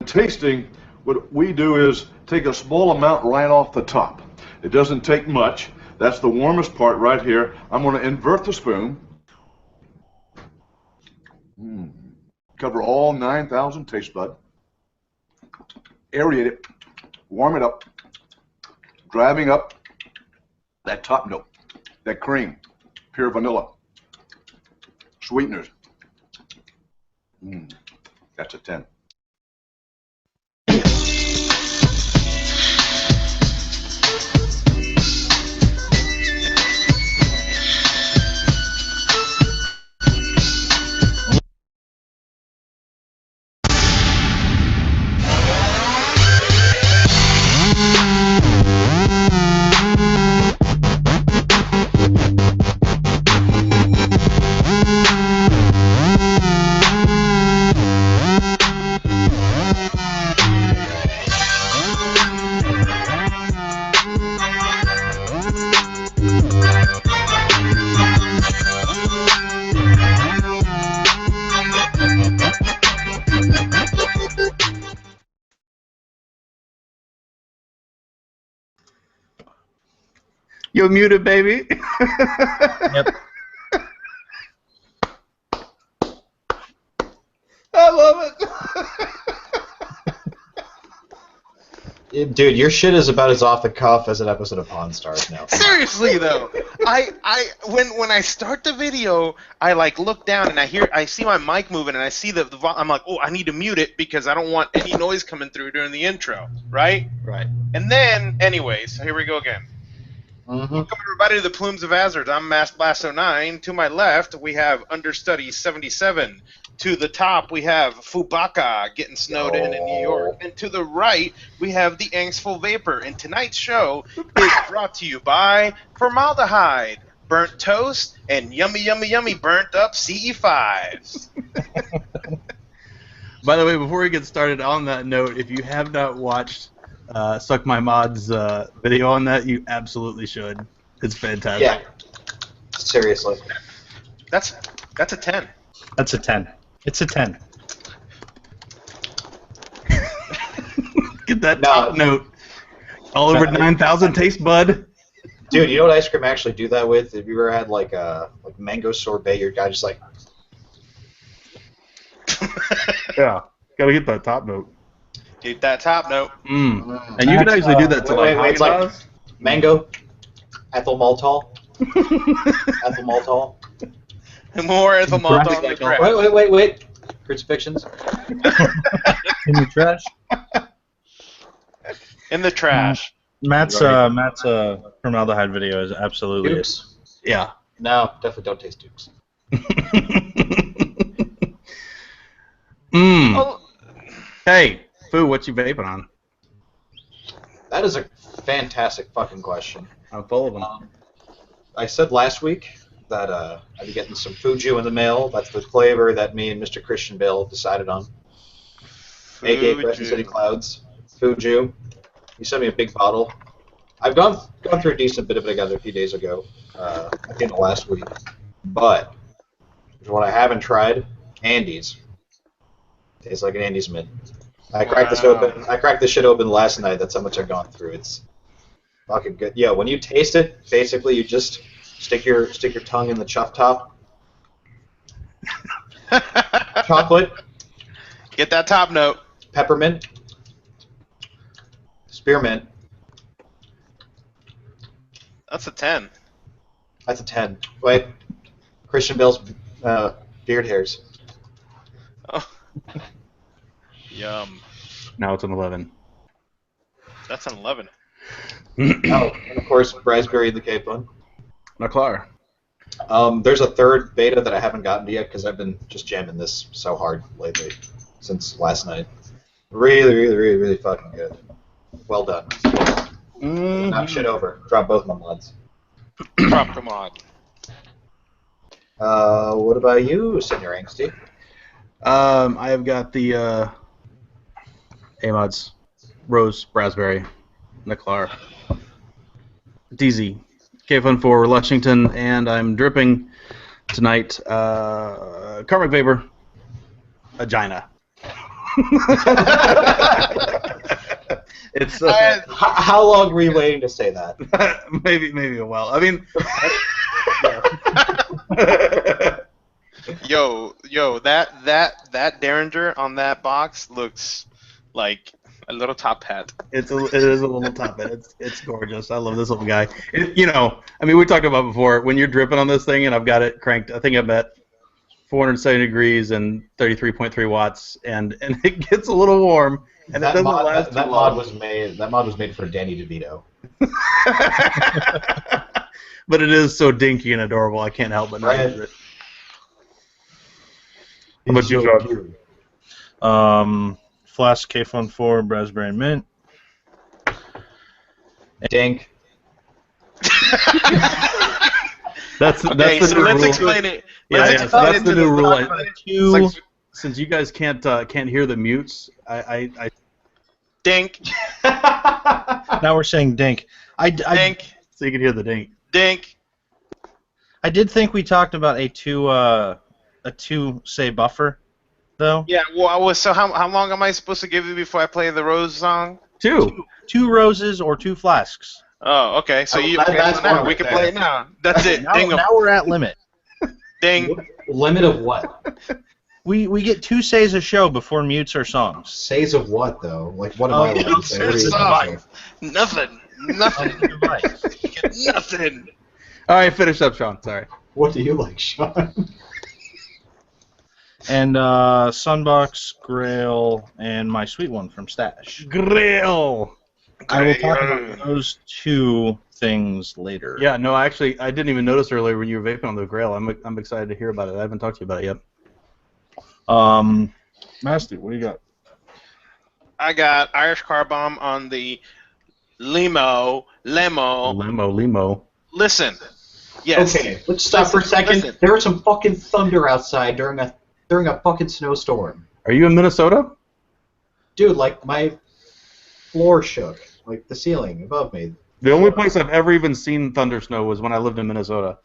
tasting, what we do is take a small amount right off the top. It doesn't take much. That's the warmest part right here. I'm going to invert the spoon. Cover all 9,000 taste bud. Aerate it. Warm it up. Driving up that top note, that cream, pure vanilla, sweeteners. That's a 10. You're muted, baby. Yep. I love it. Dude, your shit is about as off the cuff as an episode of Pawn Stars now. Seriously though, when I start the video, I like look down and I see my mic moving and I see the I'm like, oh, I need to mute it because I don't want any noise coming through during the intro, right? Right. And then, anyways, here we go again. Welcome everybody to the Plumes of Hazard. I'm Mass Blast 09. To my left, we have Understudy 77. To the top, we have Fubaka getting snowed in New York. And to the right, we have the Angstful Vapor. And tonight's show is brought to you by Formaldehyde, Burnt Toast, and Yummy Yummy Yummy Burnt Up CE5s. By the way, before we get started on that note, if you have not watched Suck My Mod's video on that, you absolutely should. It's fantastic. Yeah. Seriously. That's a 10. That's a 10. It's a 10. Get that top note. All over 9,000 taste bud. Dude, you know what ice cream actually do that with? Have you ever had like a mango sorbet, your guy just like... Yeah. Gotta get that top note. Get that top note. And you can actually do that to like it's like mango, ethyl maltol, ethyl maltol. More ethyl maltol in the trash. Wait. Crucifixions. In the trash. In the trash. Matt's formaldehyde video is absolutely Dukes? Yeah. No, definitely don't taste Dukes. Oh. Hey, Foo, what you vaping on? That is a fantastic fucking question. I'm full of them. I said last week that I'd be getting some Fuju in the mail. That's the flavor that me and Mr. Christian Bale decided on. A.K.A. Crescent City Clouds. Fuju. He sent me a big bottle. I've gone through a decent bit of it again a few days ago, at the end of last week. But what I haven't tried, Andes. Tastes like an Andes mint. I cracked this open. I cracked this shit open last night. That's how much I've gone through. It's fucking good. Yeah, when you taste it, basically you just stick your tongue in the chuff top. Chocolate. Get that top note. Peppermint. Spearmint. That's a 10. That's a 10. Wait. Christian Bale's beard hairs. Oh. Yum. Now it's an 11. That's an 11. Oh, and of course, raspberry in the Cape one. McClar. There's a third beta that I haven't gotten to yet because I've been just jamming this so hard lately since last night. Really fucking good. Well done. Knock shit over. Drop both my mods. Drop the mod. What about you, Senor Angsty? I have got the A-Mods Rose Raspberry McClar. DZ. K-Fun 4 Lexington, and I'm dripping tonight Karmic Vapor Agina. It's How long were you waiting to say that? maybe a while. I mean, Yo, that Derringer on that box looks like a little top hat. it is a little top hat. It's gorgeous. I love this little guy. I mean, we talked about before when you're dripping on this thing, and I've got it cranked. I think I'm at 470 degrees and 33.3 watts, and it gets a little warm, and it doesn't last too long. That mod was made for Danny DeVito. But it is so dinky and adorable. I can't help but not use it. How about you, John? Flask K14 Raspberry Mint. Dink. That's Okay, the so new let's rule. explain it. Yeah, so that's the new rule. Two. Since you guys can't hear the mutes, I Dink. Now we're saying dink. Dink. so you can hear the dink. Dink. I did think we talked about a two say buffer, though. Yeah. Well, so how long am I supposed to give you before I play the Rose song? Two roses or two flasks. Oh, okay. So that's now one we right can there. play it now. That's it. Ding 'em. Now we're at limit. Ding. Limit of what? We get 2 says a show before mutes or songs. Says of what, though? Like, what am I allowed to say? What are you Songs. saying? Nothing. Nothing. All right, finish up, Sean. Sorry. What do you like, Sean? And Sunbox, Grail, and my sweet one from Stash. Grill. I will talk about those 2 things later. Yeah, no, I didn't even notice earlier when you were vaping on the Grail. I'm excited to hear about it. I haven't talked to you about it yet. Master, what do you got? I got Irish Car Bomb on the Limo. Listen. Yes. Okay, let's stop for a second. Listen. There was some fucking thunder outside during a fucking snowstorm. Are you in Minnesota? Dude, like, my floor shook. Like, the ceiling above me. The only place I've ever even seen thunder snow was when I lived in Minnesota.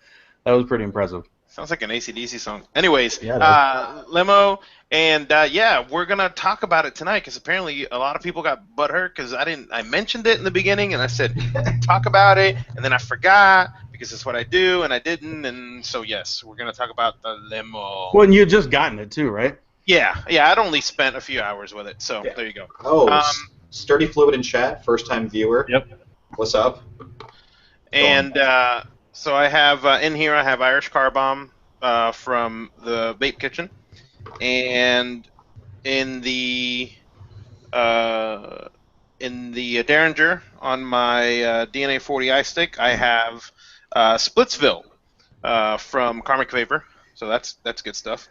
That was pretty impressive. Sounds like an AC/DC song. Anyways, Yeah, Limo, and yeah, we're gonna talk about it tonight because apparently a lot of people got butthurt because I mentioned it in the beginning and I said talk about it, and then I forgot because it's what I do and I didn't, and so yes, we're gonna talk about the Limo. Well, and you had just gotten it too, right? Yeah, I'd only spent a few hours with it, so there you go. Oh, Sturdy Fluid in chat, first-time viewer. Yep. What's up? And so I have in here I have Irish Car Bomb from the Vape Kitchen, and in the Derringer on my DNA 40 iStick I have Splitsville from Karmic Vapor, so that's good stuff.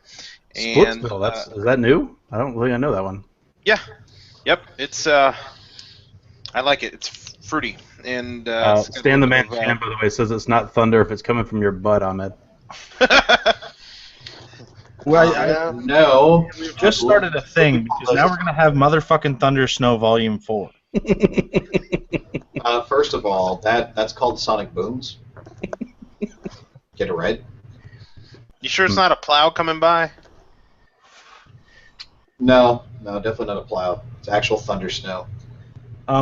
And, Splitsville, is that new? I don't really know that one. Yeah, yep, it's I like it. It's fruity and Stan the Man fan, by the way, says it's not thunder if it's coming from your butt, Ahmed. Well, no. We've just started a thing because now we're gonna have motherfucking Thunder Snow Volume 4. First of all, that's called Sonic Booms. Get it right? You sure it's not a plow coming by? No, definitely not a plow. It's actual thunder snow.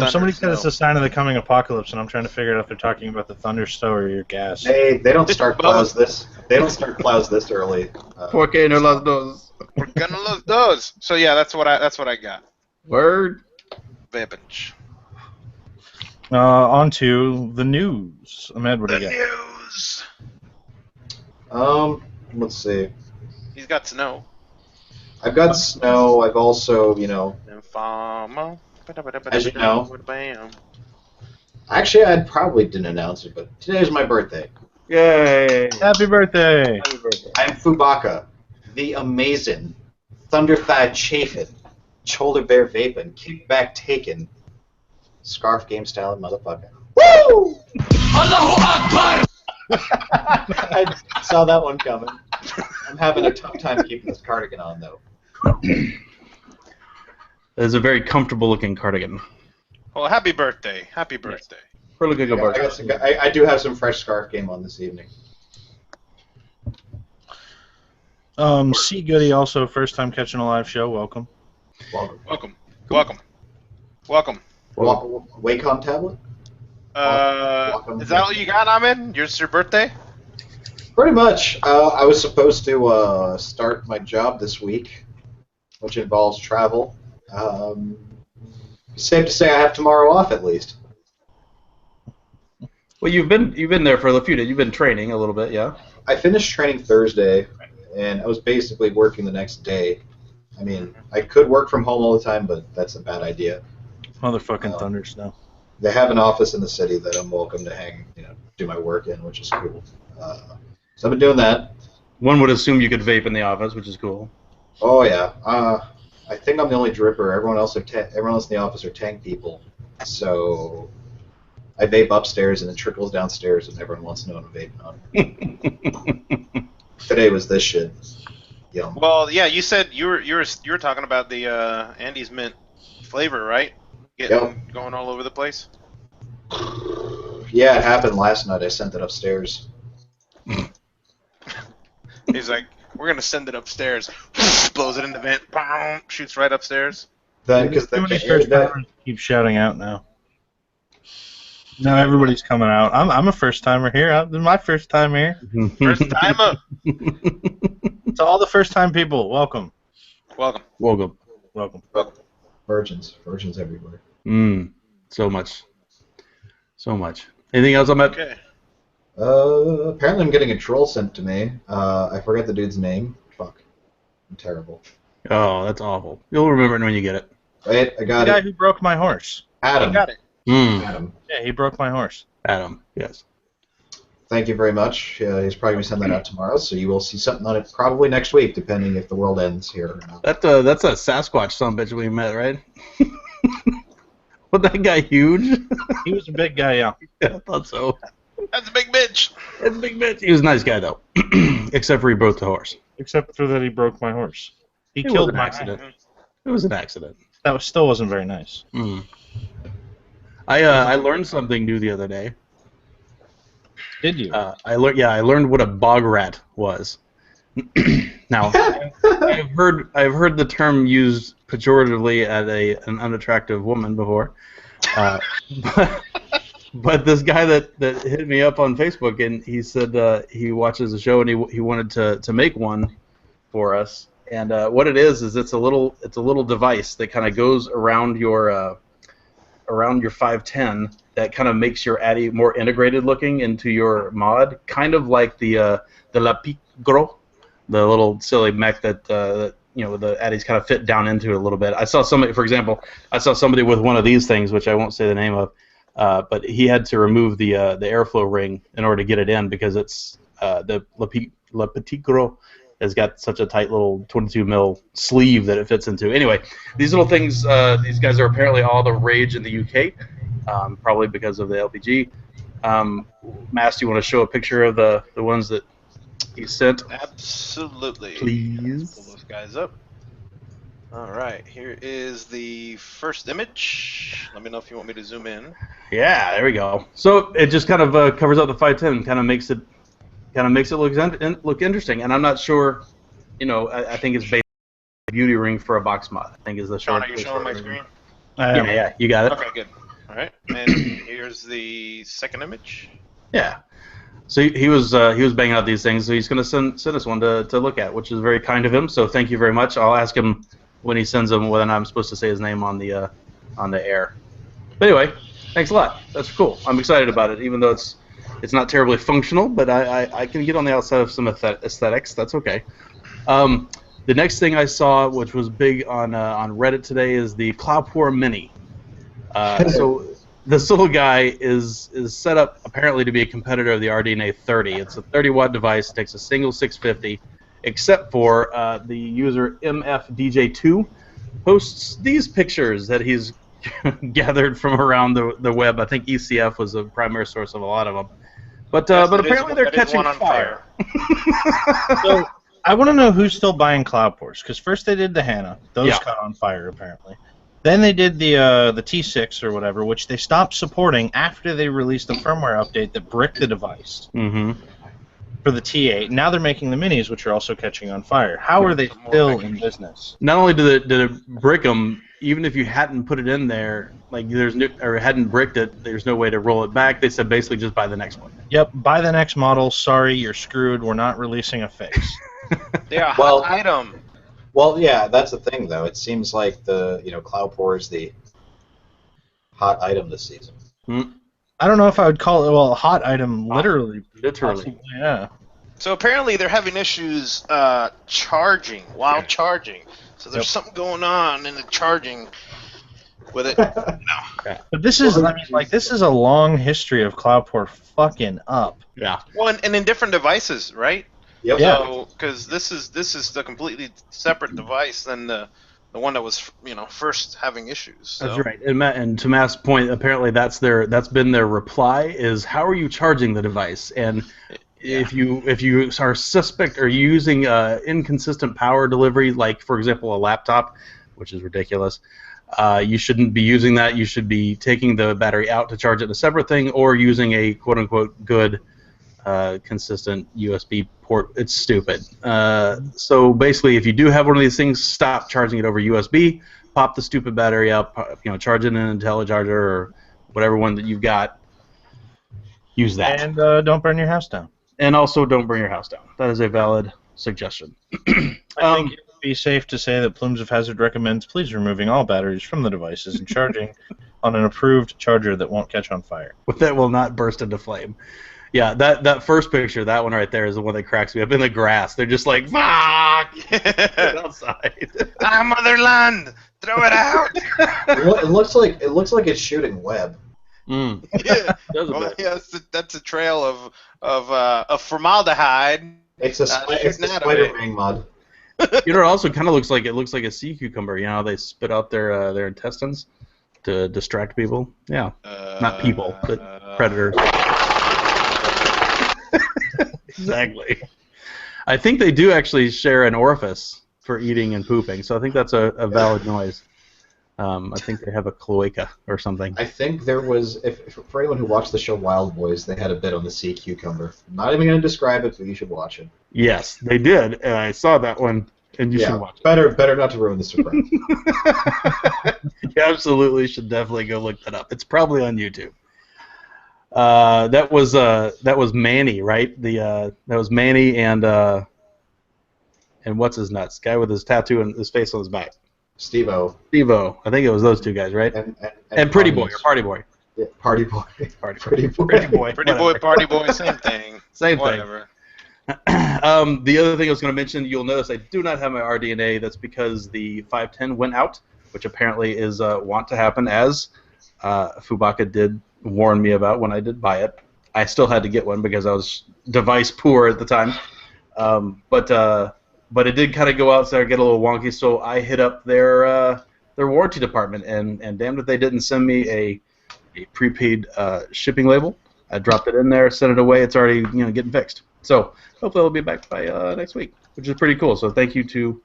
Somebody said snow. it's a sign of the coming apocalypse, and I'm trying to figure out if they're talking about the thunder snow or your gas. They don't start plows this. They don't start plows this early. Porque no las dos. We're gonna lose those. So yeah, that's what I got. Word. Vapage. On to the news. Ahmed, what do The you got? news. Let's see. He's got snow. I've got snow. I've also, Informal. As you know. Bam. Actually, I probably didn't announce it, but today's my birthday. Yay. Happy birthday! I am Fubaka, the amazing, Thunder Thigh Chafin, Shoulder Bear Vapin, Kickback Taken, Scarf Game Style motherfucker. Woo! Allahu Akbar! I saw that one coming. I'm having a tough time keeping this cardigan on, though. It is a very comfortable looking cardigan. Well, happy birthday. Happy birthday. Really good I do have some fresh Scarf Game on this evening. C. Goody, also first time catching a live show. Welcome. Welcome. Welcome. Welcome. Welcome. Wacom tablet? Is that what you got, Ahmed? Yours your birthday? Pretty much. I was supposed to start my job this week, which involves travel. Safe to say I have tomorrow off at least. Well, you've been there for a few days. You've been training a little bit, yeah. I finished training Thursday, and I was basically working the next day. I mean, I could work from home all the time, but that's a bad idea. Motherfucking thunder snow. They have an office in the city that I'm welcome to do my work in, which is cool. So I've been doing that. One would assume you could vape in the office, which is cool. Oh yeah. I think I'm the only dripper. Everyone else in the office are tank people. So I vape upstairs and it trickles downstairs, and everyone wants to know what I'm vaping on. Today was this shit. Yum. Well, yeah, you said you were talking about the Andes mint flavor, right? Going all over the place. Yeah, it happened last night. I sent it upstairs. He's like, we're gonna send it upstairs. Blows it in the vent. Boom, shoots right upstairs. Because Too many first timers keep shouting out now. Now everybody's coming out. I'm a first timer here. This is my first time here. First timer. To all the first time people, welcome. Welcome. Welcome. Welcome. Virgins everywhere. So much. Anything else on that? Okay. Apparently I'm getting a troll sent to me. I forgot the dude's name. Fuck. I'm terrible. Oh, that's awful. You'll remember it when you get it. Wait, I got The guy it. who broke my horse. Adam. You got it. Adam. Yeah, he broke my horse. Adam, yes. Thank you very much. He's probably going to send that out tomorrow, so you will see something on it probably next week, depending if the world ends here or not. That's a Sasquatch sumbitch we met, right? Was that guy huge? He was a big guy, yeah. Yeah, I thought so. That's a big bitch. That's a big bitch. He was a nice guy, though. Except for he broke the horse. Except for that he broke my horse. He It killed was an my accident. It was an accident. That still wasn't very nice. I learned something new the other day. Did you? I learned what a bog rat was. Now, I've heard the term used pejoratively at an unattractive woman before, but this guy that hit me up on Facebook, and he said he watches the show and he wanted to make one for us. And what it is it's a little device that kind of goes around your 510 that kind of makes your Addy more integrated looking into your mod, kind of like the La Pigro, the little silly mech that the Addies kind of fit down into it a little bit. I saw somebody, for example, with one of these things, which I won't say the name of, but he had to remove the airflow ring in order to get it in because it's the La Pigro has got such a tight little 22 mil sleeve that it fits into. Anyway, these little things, these guys are apparently all the rage in the UK, probably because of the LPG. Mass, do you want to show a picture of the ones that he sent? Absolutely. Please. Pull those guys up. All right, here is the first image. Let me know if you want me to zoom in. Yeah, there we go. So it just kind of covers up the 510, kind of makes it look interesting. And I'm not sure, I think it's basically a beauty ring for a box mod. I think is the Sean, short. are you showing my screen? Yeah, you got it. Okay, good. All right, and here's the second image. Yeah. So he was banging out these things, so he's going to send us one to look at, which is very kind of him. So thank you very much. I'll ask him when he sends them whether I'm supposed to say his name on the air. But anyway, thanks a lot. That's cool. I'm excited about it, even though it's not terribly functional, but I can get on the outside of some aesthetics. That's okay. The next thing I saw, which was big on Reddit today, is the Cloudpore Mini. So this little guy is set up apparently to be a competitor of the RDNA 30. It's a 30-watt device. It takes a single 650, except for the user MFDJ2 posts these pictures that he's gathered from around the web. I think ECF was the primary source of a lot of them. But apparently they're catching fire. So I want to know who's still buying Cloudpores, because first they did the Hannah. Those caught on fire, apparently. Then they did the T6 or whatever, which they stopped supporting after they released the firmware update that bricked the device. Mm-hmm. for the T8. Now they're making the minis, which are also catching on fire. How are they still in business? Not only did it brick them, even if you hadn't put it in there, like or hadn't bricked it, there's no way to roll it back. They said basically just buy the next one. Yep, buy the next model. Sorry, you're screwed. We're not releasing a fix. Yeah, hot item. Well, yeah, that's the thing, though. It seems like the Cloudpore is the hot item this season. I don't know if I would call it a hot item, literally. Literally. Yeah. So apparently they're having issues charging while charging. So there's something going on in the charging with it. No. But this is, this is a long history of Cloudpore fucking up. Yeah. Well, and in different devices, right? Yep. Yeah. So, because this is the completely separate device than the one that was first having issues. So. That's right. And to Matt's point, apparently that's been their reply is how are you charging the device? And if you are suspect or using inconsistent power delivery, like for example a laptop, which is ridiculous, you shouldn't be using that. You should be taking the battery out to charge it in a separate thing, or using a quote unquote good consistent USB port. It's stupid. So basically, if you do have one of these things, stop charging it over USB. Pop the stupid battery out. Charge it in an IntelliCharger or whatever one that you've got. Use that. And don't burn your house down. And also, don't burn your house down. That is a valid suggestion. I think it would be safe to say that Plumes of Hazard recommends please removing all batteries from the devices and charging on an approved charger that won't catch on fire. That will not burst into flame. Yeah, that first picture, that one right there, is the one that cracks me up. In the grass, they're just like, fuck! Get outside. Motherland! Throw it out! It looks like it's shooting web. Yeah. Well, yeah, that's a trail of formaldehyde. It's a spider ring mod. It also kind of looks like a sea cucumber. They spit out their intestines to distract people. Yeah, not people, but predators. Exactly. I think they do actually share an orifice for eating and pooping, so I think that's a valid noise. I think they have a cloaca or something. I think there was, for anyone who watched the show Wild Boys, they had a bit on the sea cucumber. I'm not even going to describe it, but you should watch it. Yes, they did, and I saw that one, and you should watch it. Better not to ruin the surprise. You absolutely should definitely go look that up. It's probably on YouTube. That was Manny, right? That was Manny and what's his nuts? Guy with his tattoo and his face on his back. Steve-O. Steve-O. I think it was those two guys, right? And Pretty Boy or Party Boy. Yeah, Party Boy. Pretty Boy. Pretty Boy, Party Boy, same thing. Same Whatever. thing. The other thing I was going to mention, you'll notice I do not have my RDNA. That's because the 510 went out, which apparently is want to happen, as Fubaka did warn me about when I did buy it. I still had to get one because I was device poor at the time. But it did kind of go out there, get a little wonky, so I hit up their warranty department, and damned if they didn't send me a prepaid shipping label. I dropped it in there, sent it away. It's already getting fixed. So hopefully it'll be back by next week, which is pretty cool. So thank you to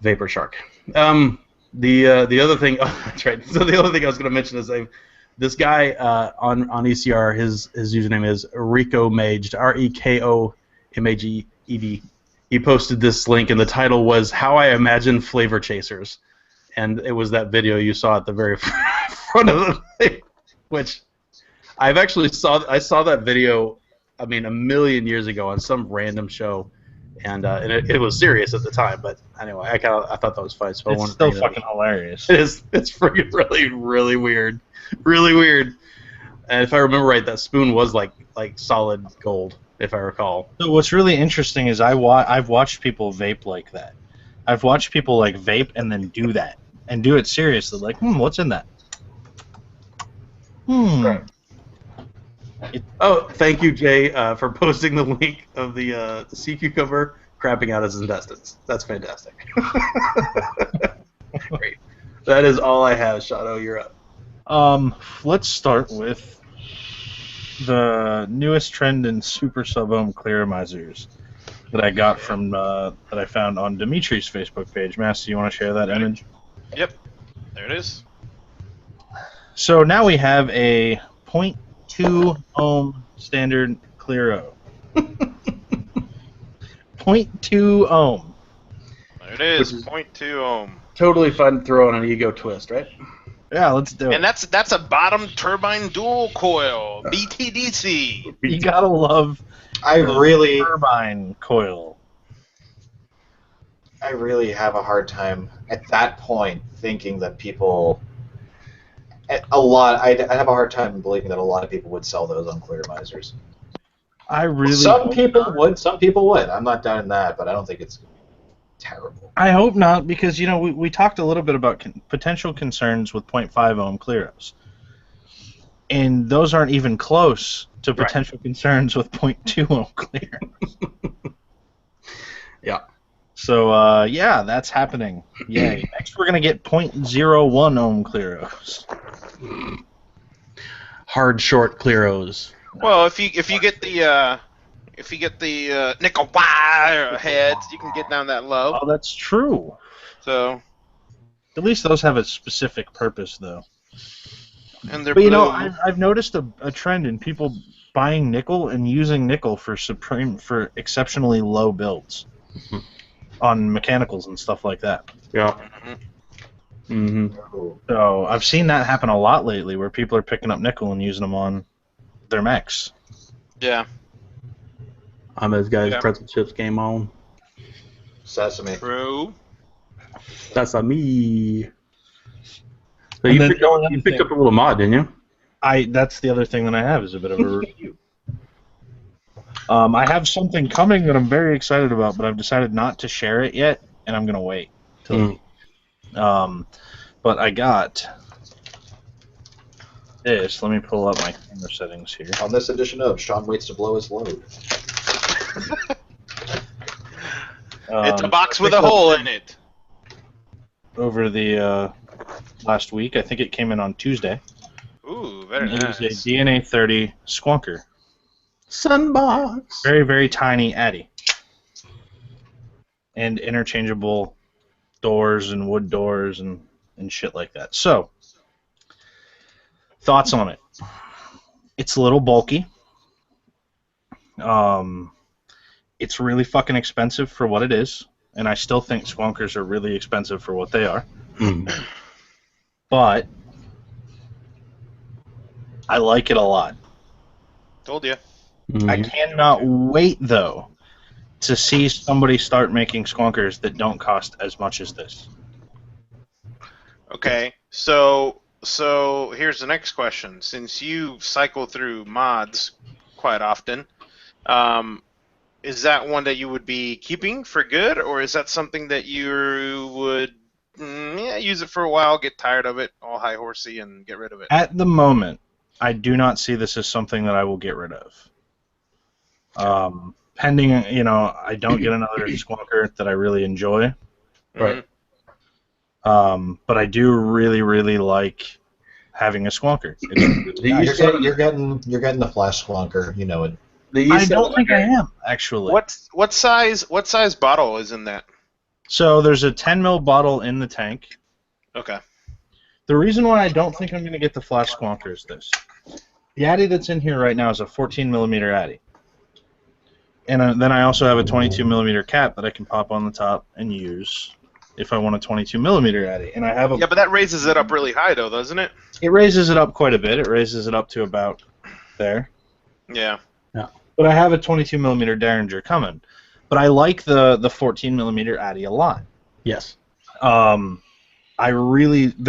Vapor Shark. The other thing, that's right. So the other thing I was going to mention is this guy on ECR, his username is Rico Maged, REKOMAGED. He posted this link, and the title was "How I Imagine Flavor Chasers," and it was that video you saw at the very front of the thing, which I saw that video, a million years ago on some random show, and it was serious at the time. But anyway, I thought that was funny. So it's still fucking hilarious. It is. It's freaking really weird, really weird. And if I remember right, that spoon was like solid gold, if I recall. So what's really interesting is I've watched people vape like that. I've watched people vape and then do that and do it seriously. Like, what's in that? Right. Thank you, Jay, for posting the link of the sea cucumber crapping out his intestines. That's fantastic. Great. That is all I have. Shadow, you're up. Let's start with the newest trend in super sub-ohm clearizers that I got from that I found on Dimitri's Facebook page. Master, you want to share that image? Yep. There it is. So now we have a 0.2 ohm standard clear O. 0.2 ohm. There it is, Which is- 0.2 ohm. Totally fun to throw on an ego twist, right? Yeah, let's do And it. that's a bottom turbine dual coil, BTDC. You gotta love I the really, turbine coil. I really have a hard time at that point thinking that people. I have a hard time believing that a lot of people would sell those on clear misers. I really Some hope people not. would. Some people would. I'm not doubting that, but I don't think it's terrible. I hope not, because we talked a little bit about potential concerns with 0.5 ohm cleros, and those aren't even close to potential concerns with 0.2 ohm cleros. Yeah. So yeah, that's happening. Yay! Next, we're gonna get 0.01 ohm cleros. Hard short cleros. Well, if you get the nickel wire heads, you can get down that low. Oh, that's true. So, At least those have a specific purpose, though. and they're But blue. I've noticed a trend in people buying nickel and using nickel for exceptionally low builds on mechanicals and stuff like that. Yeah. Mhm. Mm-hmm. So I've seen that happen a lot lately, where people are picking up nickel and using them on their mechs. Yeah. Those guys' Yeah. pretzel chips game on. Sesame. True. That's a me. So And you then picked, the up, only you other picked thing- up a little mod, didn't you? That's the other thing that I have is a bit of a review. I have something coming that I'm very excited about, but I've decided not to share it yet, and I'm gonna wait till. But I got this. Let me pull up my camera settings here. On this edition of Sean Waits to Blow His Load. It's a box with a hole in it. Over the last week, I think it came in on Tuesday. Ooh, very It nice. is a DNA 30 Squonker. Sunbox. Very, very tiny Addy. And interchangeable doors and wood doors and shit like that. So, thoughts on it? It's a little bulky. It's really fucking expensive for what it is. And I still think Squonkers are really expensive for what they are. But I like it a lot. Told you. I cannot wait, though, to see somebody start making Squonkers that don't cost as much as this. Okay, so here's the next question. Since you cycle through mods quite often, is that one that you would be keeping for good, or is that something that you would use it for a while, get tired of it, all high horsey, and get rid of it? At the moment, I do not see this as something that I will get rid of. Pending, I don't get another Squonker that I really enjoy. Right. But I do really, really like having a Squonker. You're getting the Flash Squonker, you know it. I don't think I am, actually. What size bottle is in that? So there's a 10 ml bottle in the tank. Okay. The reason why I don't think I'm going to get the Flash Squonker is this. The Addy that's in here right now is a 14 millimeter Addy. And then I also have a 22 millimeter cap that I can pop on the top and use if I want a 22 millimeter Addy. And I have Yeah, but that raises it up really high, though, doesn't it? It raises it up quite a bit. It raises it up to about there. Yeah. But I have a 22 millimeter Derringer coming. But I like the 14 millimeter Addy a lot. Yes. The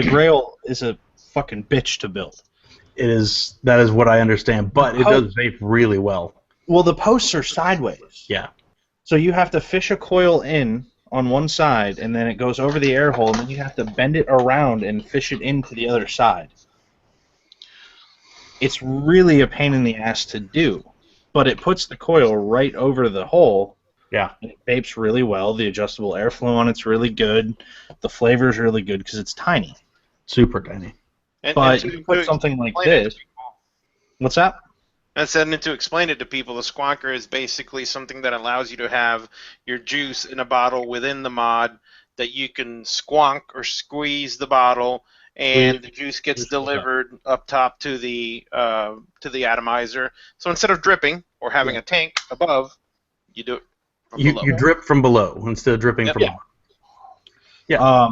Grail is a fucking bitch to build. It is. That is what I understand, but it does vape really well. Well, the posts are sideways. Yeah. So you have to fish a coil in on one side, and then it goes over the air hole, and then you have to bend it around and fish it into the other side. It's really a pain in the ass to do, but it puts the coil right over the hole. Yeah. And it vapes really well. The adjustable airflow on it's really good. The flavor's really good because it's tiny. Super tiny. But you put something like this. What's that? And to explain it to people, the Squonker is basically something that allows you to have your juice in a bottle within the mod that you can squonk or squeeze the bottle, and the juice gets delivered up top to the atomizer. So instead of dripping or having a tank above, you do it You drip from below instead of dripping from above. Yeah.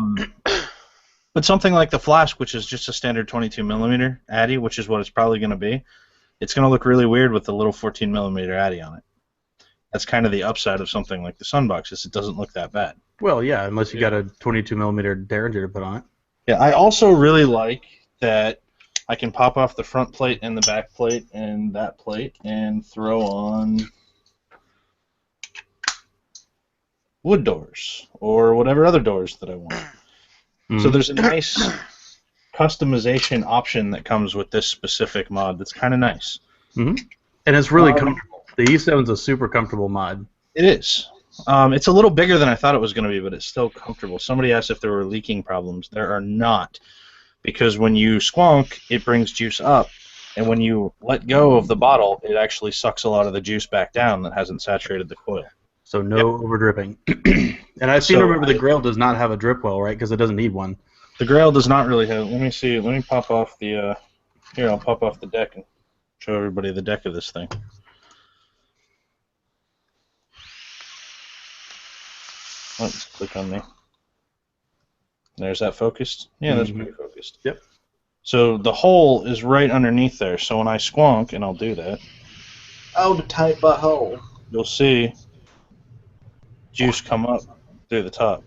But something like the Flask, which is just a standard 22 millimeter Addy, which is what it's probably going to be, it's going to look really weird with the little 14 millimeter Addy on it. That's kind of the upside of something like the Sunbox, is it doesn't look that bad. Well, yeah, unless you got a 22 millimeter Derringer to put on it. Yeah, I also really like that I can pop off the front plate and the back plate and that plate and throw on wood doors or whatever other doors that I want. So there's a nice customization option that comes with this specific mod that's kind of nice. And it's really comfortable. The E7 is a super comfortable mod. It is. It's a little bigger than I thought it was going to be, but it's still comfortable. Somebody asked if there were leaking problems. There are not, because when you squonk, it brings juice up, and when you let go of the bottle, it actually sucks a lot of the juice back down that hasn't saturated the coil. So no over dripping. And I seem to remember the Grail does not have a drip well, right? Because it doesn't need one. The Grail does not really have. Let me see. Let me pop off the. Here, I'll pop off the deck and show everybody the deck of this thing. Let's click on me. There's that focused. Yeah, that's pretty focused. Yep. So the hole is right underneath there. So when I squonk, and I'll do that. Oh, the tight butthole. You'll see juice come up through the top.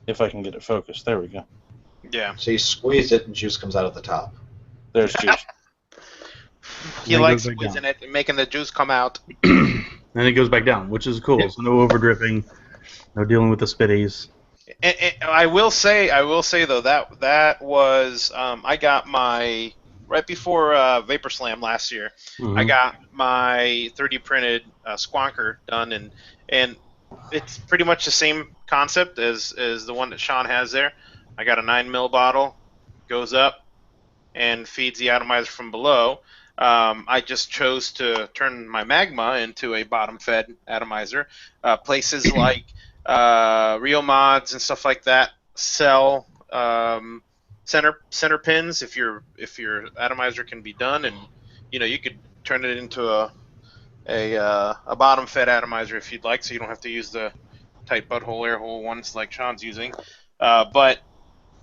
If I can get it focused. There we go. Yeah. So you squeeze it and juice comes out of the top. There's juice. He likes squeezing it and making the juice come out. And it goes back down, which is cool. Yeah. So no over dripping, no dealing with the spitties. And I will say though, that was I got my right before Vapor Slam last year. I got my 3D printed squonker done, and it's pretty much the same concept as the one that Sean has there. I got a 9 mil bottle, goes up and feeds the atomizer from below. I just chose to turn my magma into a bottom-fed atomizer. Places like Rio Mods and stuff like that sell center pins if your atomizer can be done, and you could turn it into a bottom-fed atomizer if you'd like, so you don't have to use the tight butthole air hole ones like Sean's using. But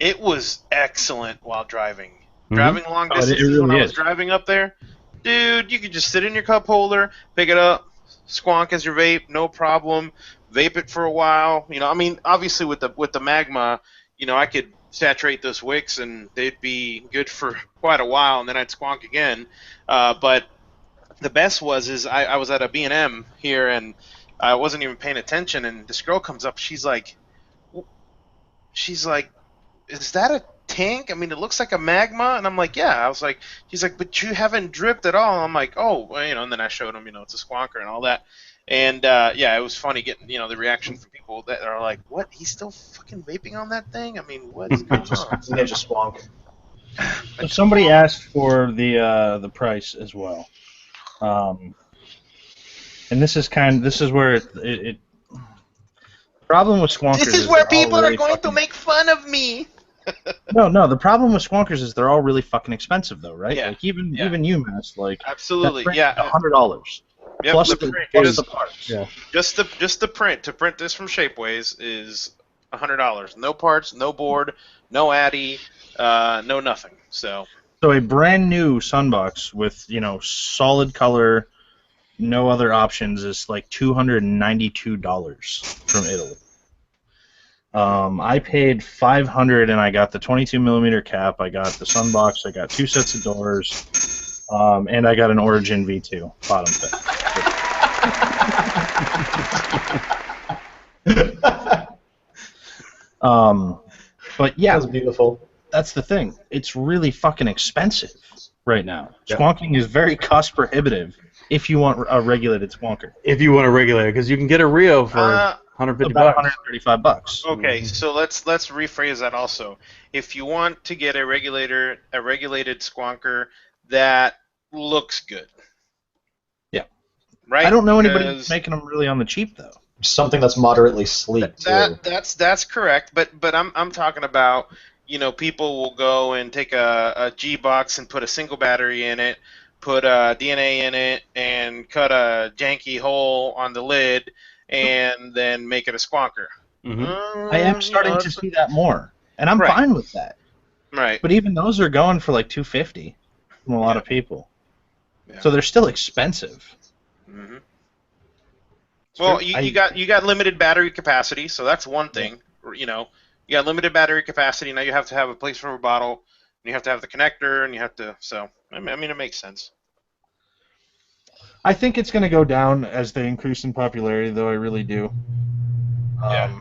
it was excellent while driving. Driving long distances really when I was driving up there, dude, you could just sit in your cup holder, pick it up, squonk as your vape, no problem. Vape it for a while. I mean, obviously with the magma, I could saturate those wicks and they'd be good for quite a while, and then I'd squonk again. But the best was I was at a B&M here, and I wasn't even paying attention, and this girl comes up. She's like, is that a tank? I mean, it looks like a magma. And I'm like, yeah. I was like, she's like, but you haven't dripped at all. And I'm like, oh, well, and then I showed them, it's a squonker and all that. And yeah, it was funny getting, the reaction from people that are like, what? He's still fucking vaping on that thing? I mean, what's going on? Ninja squonk. So somebody asked for the price as well. And this is where it problem with squonkers. This is where people are going to make fun of me. No. The problem with squonkers is they're all really fucking expensive, though, right? Yeah. Like even UMass, like absolutely, yeah, $100. Yep, plus the parts. Yeah. Just the print to print this from Shapeways is $100. No parts, no board, no Addy, no nothing. So a brand new Sunbox with solid color, no other options is like $292 from Italy. I paid $500 and I got the 22 millimeter cap. I got the Sunbox. I got 2 sets of doors, and I got an Origin V2 bottom fit. But yeah, that was beautiful. That's the thing. It's really fucking expensive right now. Yep. Squonking is very cost prohibitive if you want a regulated squonker. If you want a regulator, because you can get a Rio for $150. About $135. Okay, so let's rephrase that also. If you want to get a regulated squonker that looks good. Yeah. Right? I don't know anybody that's making them really on the cheap though. Something that's moderately sleek too. That's correct, but I'm talking about, people will go and take a G box and put a single battery in it, put DNA in it, and cut a janky hole on the lid, and then make it a squonker. I am starting to see that more, and I'm Right. fine with that. Right. But even those are going for like $250 from a lot of people. Yeah. So they're still expensive. Mm-hmm. Well, you got limited battery capacity, so that's one thing. You know, you got limited battery capacity. Now you have to have a place for a bottle, and you have to have the connector, and you have to. So I mean, it makes sense. I think it's going to go down as they increase in popularity, though. I really do. Yeah.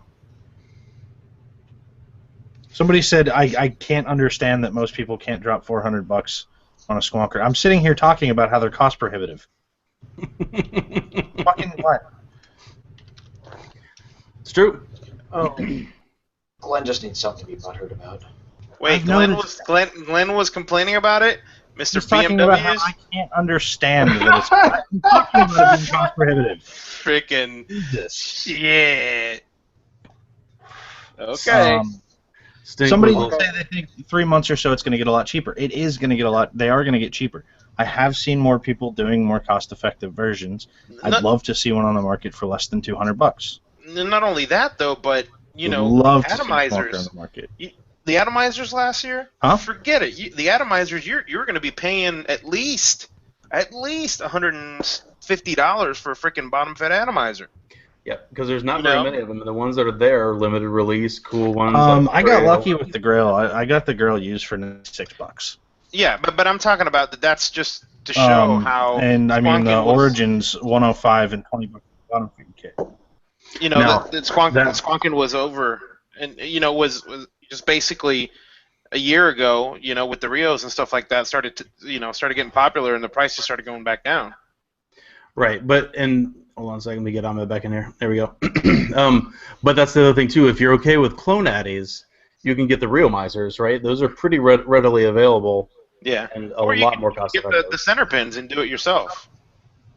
Somebody said I can't understand that most people can't drop $400 on a squonker. I'm sitting here talking about how they're cost prohibitive. Fucking what? It's true. Oh, Glenn just needs something to be butthurt about. Wait, Glenn was complaining about it, Mr. Just talking about how BMWs. I can't understand that it's. I'm talking about it being cost prohibitive. Freaking Jesus. shit. Okay. Somebody will say they think 3 months or so it's going to get a lot cheaper. It is going to get a lot. They are going to get cheaper. I have seen more people doing more cost-effective versions. I'd love to see one on the market for less than $200. Not only that though, but you know, love atomizers. To see on the market. The atomizers last year, forget it. The atomizers, you're going to be paying at least $150 for a freaking bottom-fed atomizer. Yeah, because there's not very many of them. And the ones that are there are limited release, cool ones. I got lucky with the grill. I got the grill used for $6. Yeah, but I'm talking about that. That's just to show how. And I mean, the Origins 105 and $20 bottom feed kit. You know, that Squonkin was over, and you know was just basically a year ago. You know, with the Rios and stuff like that, started getting popular, and the prices started going back down. Right, and hold on a second, let me get Ahmed back in here. There we go. But that's the other thing too. If you're okay with clone addies, you can get the Reomizers, right? Those are pretty readily available. Yeah, and a lot more cost effective. Get the center pins and do it yourself.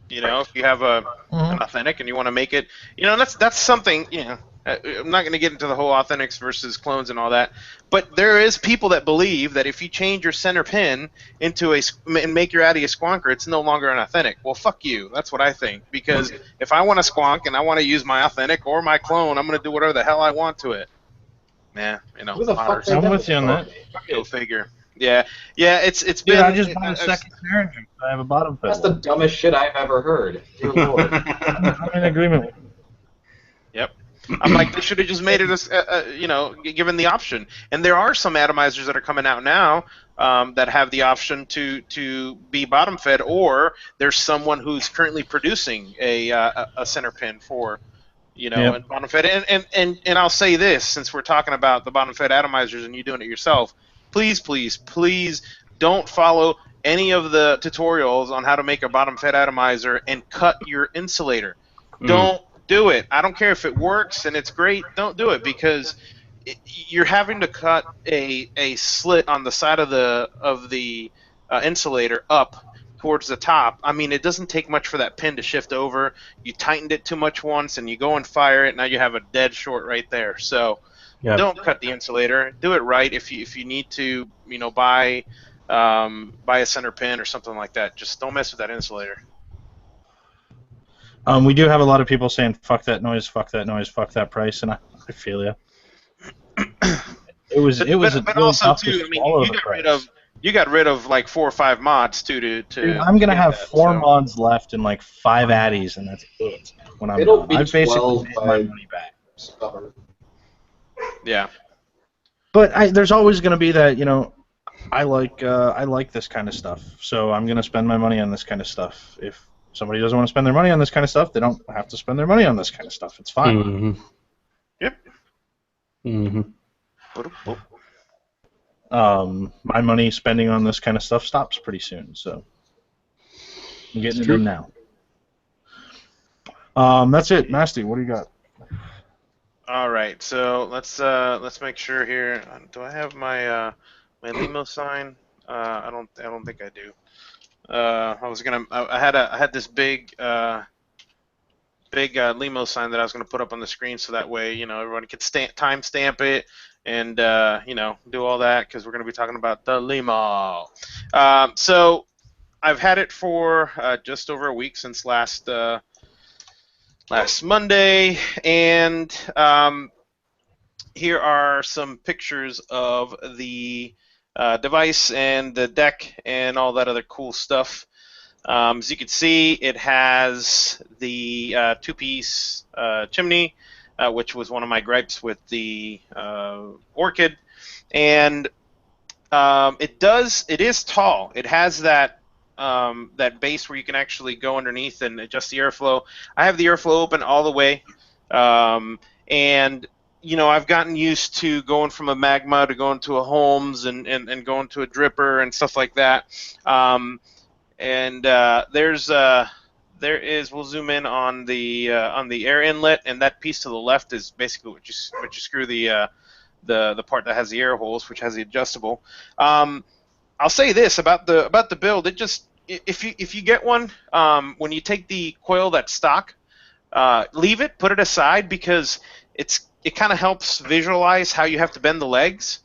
You know, if you have an authentic and you want to make it, you know, that's something. You know, I'm not going to get into the whole authentics versus clones and all that, but there is people that believe that if you change your center pin into and make your Addy a squonker, it's no longer an authentic. Well, fuck you. That's what I think. Because if I want to squonk and I want to use my authentic or my clone, I'm going to do whatever the hell I want to it. Yeah, you know. Who the fuck I'm with you on that. Go figure. Yeah, it's Dude, been. I just bought a second Derringer. I have a bottom pedal. That's the dumbest shit I've ever heard. Dear Lord. I'm in agreement with you. Yep. I'm like, they should have just made it given the option. And there are some atomizers that are coming out now that have the option to be bottom fed, or there's someone who's currently producing a center pin for, and bottom fed. And I'll say this, since we're talking about the bottom fed atomizers and you doing it yourself, please don't follow any of the tutorials on how to make a bottom fed atomizer and cut your insulator. Don't do it. I don't care if it works and it's great. Don't do it, because you're having to cut a slit on the side of the insulator up towards the top. I mean, it doesn't take much for that pin to shift over. You tightened it too much once and you go and fire it. Now you have a dead short right there. So don't cut the insulator. Do it right. If you need to, buy a center pin or something like that, just don't mess with that insulator. We do have a lot of people saying "fuck that noise, fuck that noise, fuck that price," and I feel you. It was but also too. I mean, you got rid of like 4 or 5 mods too to. Dude, I'm gonna have 4 mods left and like 5 addies, and that's it. When I'm done, I've basically made my money back. Yeah. But there's always gonna be that, I like this kind of stuff, so I'm gonna spend my money on this kind of stuff. If somebody doesn't want to spend their money on this kind of stuff, they don't have to spend their money on this kind of stuff. It's fine. Mm-hmm. Yep. Mm-hmm. My money spending on this kind of stuff stops pretty soon, so I'm getting it in now. That's it. Nasty, what do you got? All right, so let's make sure here. Do I have my my limo sign? I don't think I do. I had this big limo sign that I was gonna put up on the screen, so that way everyone could timestamp it and do all that, because we're gonna be talking about the limo. So I've had it for just over a week since last Monday, and here are some pictures of the device and the deck and all that other cool stuff. As you can see, it has the two-piece chimney, which was one of my gripes with the Orchid, and it is tall. It has that base where you can actually go underneath and adjust the airflow. I have the airflow open all the way, and I've gotten used to going from a Magma to going to a Holmes and going to a Dripper and stuff like that. There is. We'll zoom in on the air inlet, and that piece to the left is basically what you screw the part that has the air holes, which has the adjustable. I'll say this about the build. It just, if you get one, when you take the coil that's stock, leave it, put it aside, because it kind of helps visualize how you have to bend the legs,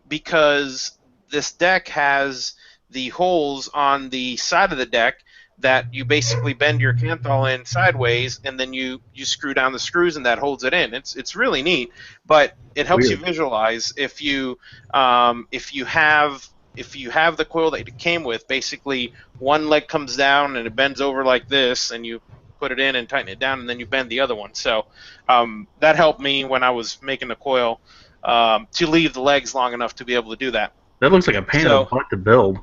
because this deck has the holes on the side of the deck that you basically bend your canthal in sideways, and then you screw down the screws, and that holds it in. It's really neat, but it helps you visualize if you have the coil that it came with. Basically, one leg comes down and it bends over like this, and you put it in and tighten it down, and then you bend the other one. So that helped me when I was making the coil to leave the legs long enough to be able to do that. That looks like a pain in the butt to build.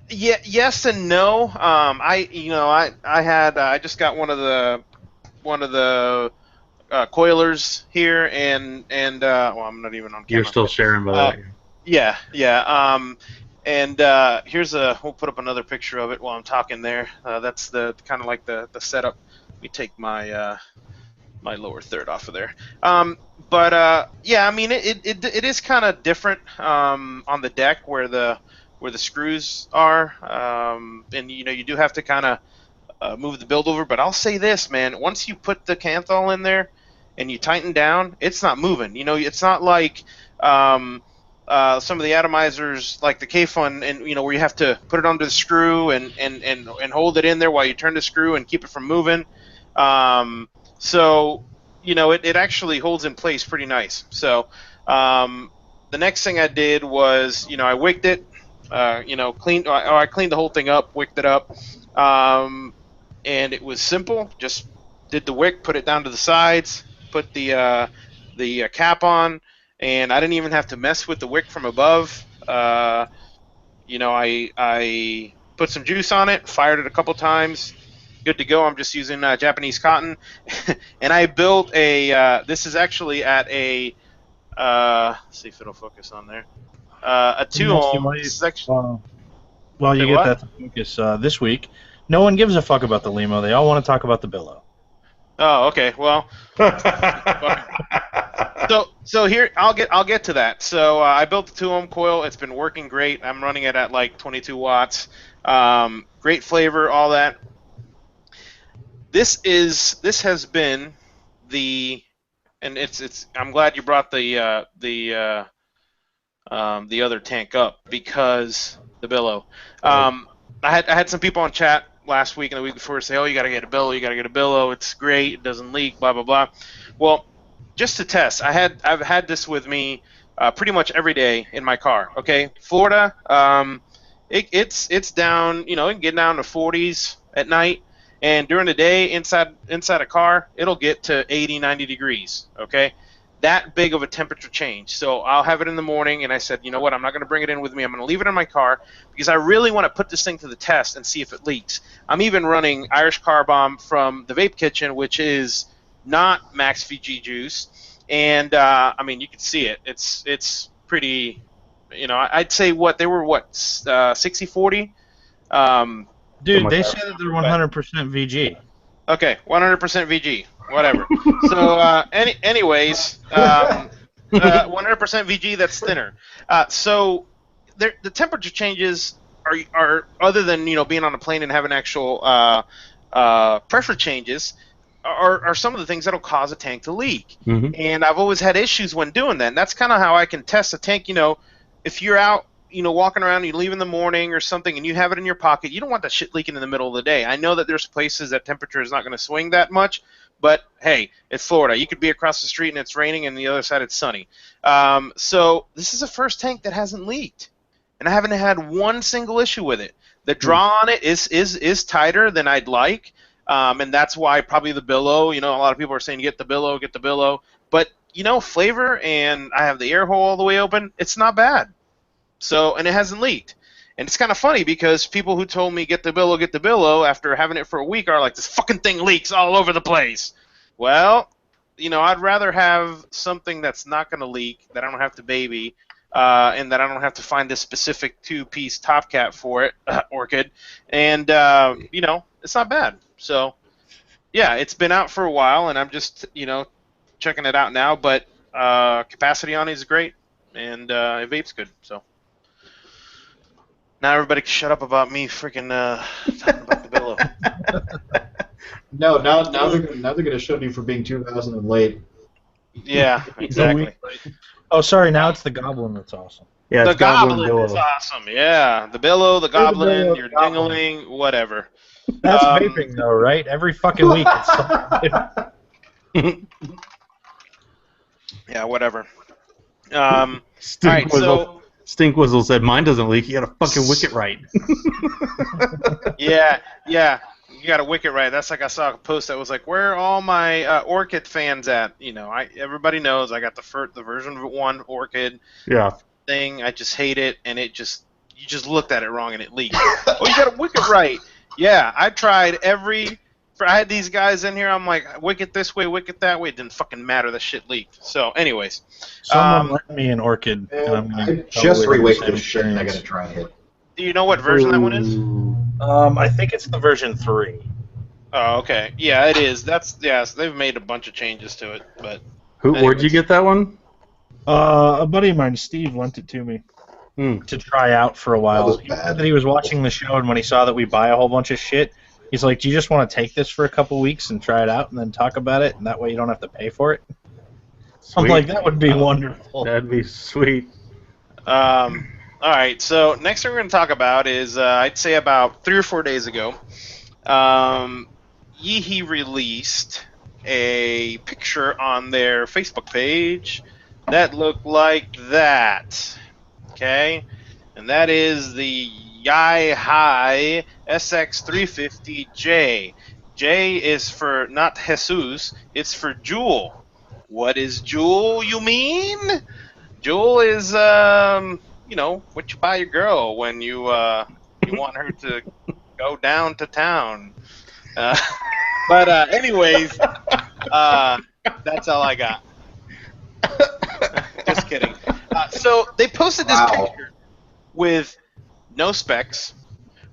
Yeah, yes and no. I just got one of the coilers here, and well, I'm not even on camera. You're still sharing by that. Yeah. We'll put up another picture of it while I'm talking there. That's the kind of like the setup. Let me take my my lower third off of there. Yeah, I mean it is kind of different on the deck where the screws are, and you do have to kind of move the build over. But I'll say this, man, once you put the canthal in there and you tighten down, it's not moving. It's not like some of the atomizers, like the K-Fun, and where you have to put it under the screw and hold it in there while you turn the screw and keep it from moving. So it actually holds in place pretty nice. So the next thing I did was I wicked it. Cleaned. I cleaned the whole thing up, wicked it up, and it was simple. Just did the wick, put it down to the sides, put the cap on, and I didn't even have to mess with the wick from above. I put some juice on it, fired it a couple times, good to go. I'm just using Japanese cotton, and I built a. This is actually at a. Let's see if it'll focus on there. A 2 ohm section. While you get that to focus this week, no one gives a fuck about the Limo. They all want to talk about the Billow. Oh, okay. Well, so here I'll get to that. So I built the 2 ohm coil. It's been working great. I'm running it at like 22 watts. Great flavor, all that. This has been the, and it's. I'm glad you brought the other tank up, because the Billow. I had some people on chat last week and the week before say, "Oh, you got to get a Billow. It's great. It doesn't leak. Blah blah blah." Well, just to test, I've had this with me pretty much every day in my car. Okay, Florida. It's down. It can get down to 40s at night, and during the day inside a car, it'll get to 80, 90 degrees. Okay. That big of a temperature change. So I'll have it in the morning, and I said, you know what, I'm not going to bring it in with me. I'm going to leave it in my car, because I really want to put this thing to the test and see if it leaks. I'm even running Irish Car Bomb from the Vape Kitchen, which is not Max VG juice, and I mean, you can see it. It's pretty, I'd say they were 60-40. Dude, they said that they're 100% VG. Okay, 100% VG. Whatever. So, anyways, 100% VG. That's thinner. So, the temperature changes are other than being on a plane and having actual pressure changes, are some of the things that'll cause a tank to leak. Mm-hmm. And I've always had issues when doing that. And that's kind of how I can test a tank. If you're out walking around, you leave in the morning or something, and you have it in your pocket, you don't want that shit leaking in the middle of the day. I know that there's places that temperature is not going to swing that much, but hey, it's Florida. You could be across the street and it's raining, and the other side it's sunny. So this is the first tank that hasn't leaked, and I haven't had one single issue with it. The draw on it is tighter than I'd like, and that's why probably the billow. A lot of people are saying get the billow, but flavor, and I have the air hole all the way open. It's not bad. So, and it hasn't leaked. And it's kind of funny because people who told me get the billow after having it for a week are like, this fucking thing leaks all over the place. Well, I'd rather have something that's not going to leak, that I don't have to baby, and that I don't have to find this specific 2-piece top cap for it, Orchid. And, it's not bad. So, yeah, it's been out for a while, and I'm just, checking it out now. But capacity on it is great, and it vapes good. So now everybody can shut up about me freaking talking about the billow. No, now they're gonna shut you for being 2,000 and late. Yeah, exactly. Oh, sorry. Now it's the Goblin that's awesome. Yeah, The it's Goblin Goblin is Billow. awesome. Yeah, the billow, the Goblin, Billow, your Goblin. dingling, whatever. That's vaping, though, right? Every fucking week it's something. Yeah, whatever. Stink Alright, so- Stink Whistle said, "Mine doesn't leak. You got a fucking wicket right." Yeah, you got a wicket right. That's like I saw a post that was like, "Where are all my Orchid fans at?" Everybody knows I got the version 1 Orchid Yeah. thing. I just hate it, and you just looked at it wrong and it leaked. Oh, you got a wicket right. Yeah, I tried I had these guys in here. I'm like, wicket this way, wicket that way. It didn't fucking matter. The shit leaked. So, anyways, Someone lent me an Orchid. And I'm I gonna just totally re-waked have the this same shit and I experience. gotta try it. do you know what version that one is? I think it's the version 3. Oh, okay. Yeah, it is. So they've made a bunch of changes to it, but Where'd you anyways. get that one? A buddy of mine, Steve, lent it to me to try out for a while. was He bad. said that he was watching the show, and when he saw that we buy a whole bunch of shit, he's like, "Do you just want to take this for a couple weeks and try it out, and then talk about it, and that way you don't have to pay for it?" I'm Sweet. like, "That would be wonderful." That'd be sweet. All right, so next thing we're going to talk about is, I'd say about 3 or 4 days ago, Yeehee released a picture on their Facebook page that looked like that. Okay? And that is the Yai High SX350J. J is for not Jesus, it's for Jewel. What is Jewel, you mean? Jewel is, what you buy your girl when you want her to go down to town. But anyways, that's all I got. Just kidding. So they posted this picture with no specs,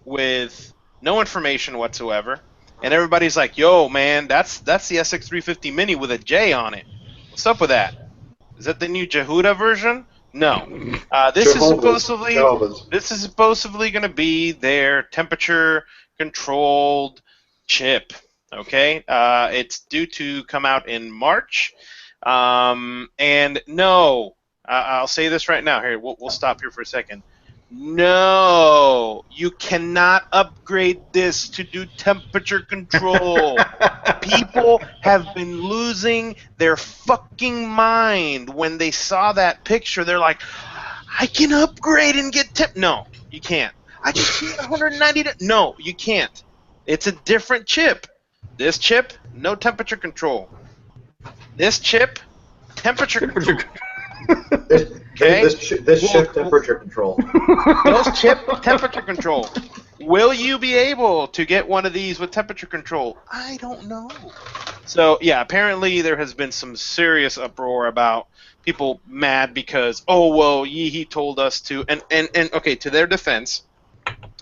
with no information whatsoever, and everybody's like, "Yo, man, that's the SX350 Mini with a J on it. What's up with that? Is that the new Jehuda version?" No. This is supposedly going to be their temperature-controlled chip. Okay, it's due to come out in March, and no, I'll say this right now. Here, we'll stop here for a second. No, you cannot upgrade this to do temperature control. People have been losing their fucking mind when they saw that picture. They're like, I can upgrade and get temp. No, you can't. I just need 190. No, you can't. It's a different chip. This chip, no temperature control. This chip, temperature control. Okay. This chip temperature control. This chip temperature control. Will you be able to get one of these with temperature control? I don't know. So yeah, apparently there has been some serious uproar about people mad because Yeehee told us to, and okay, to their defense,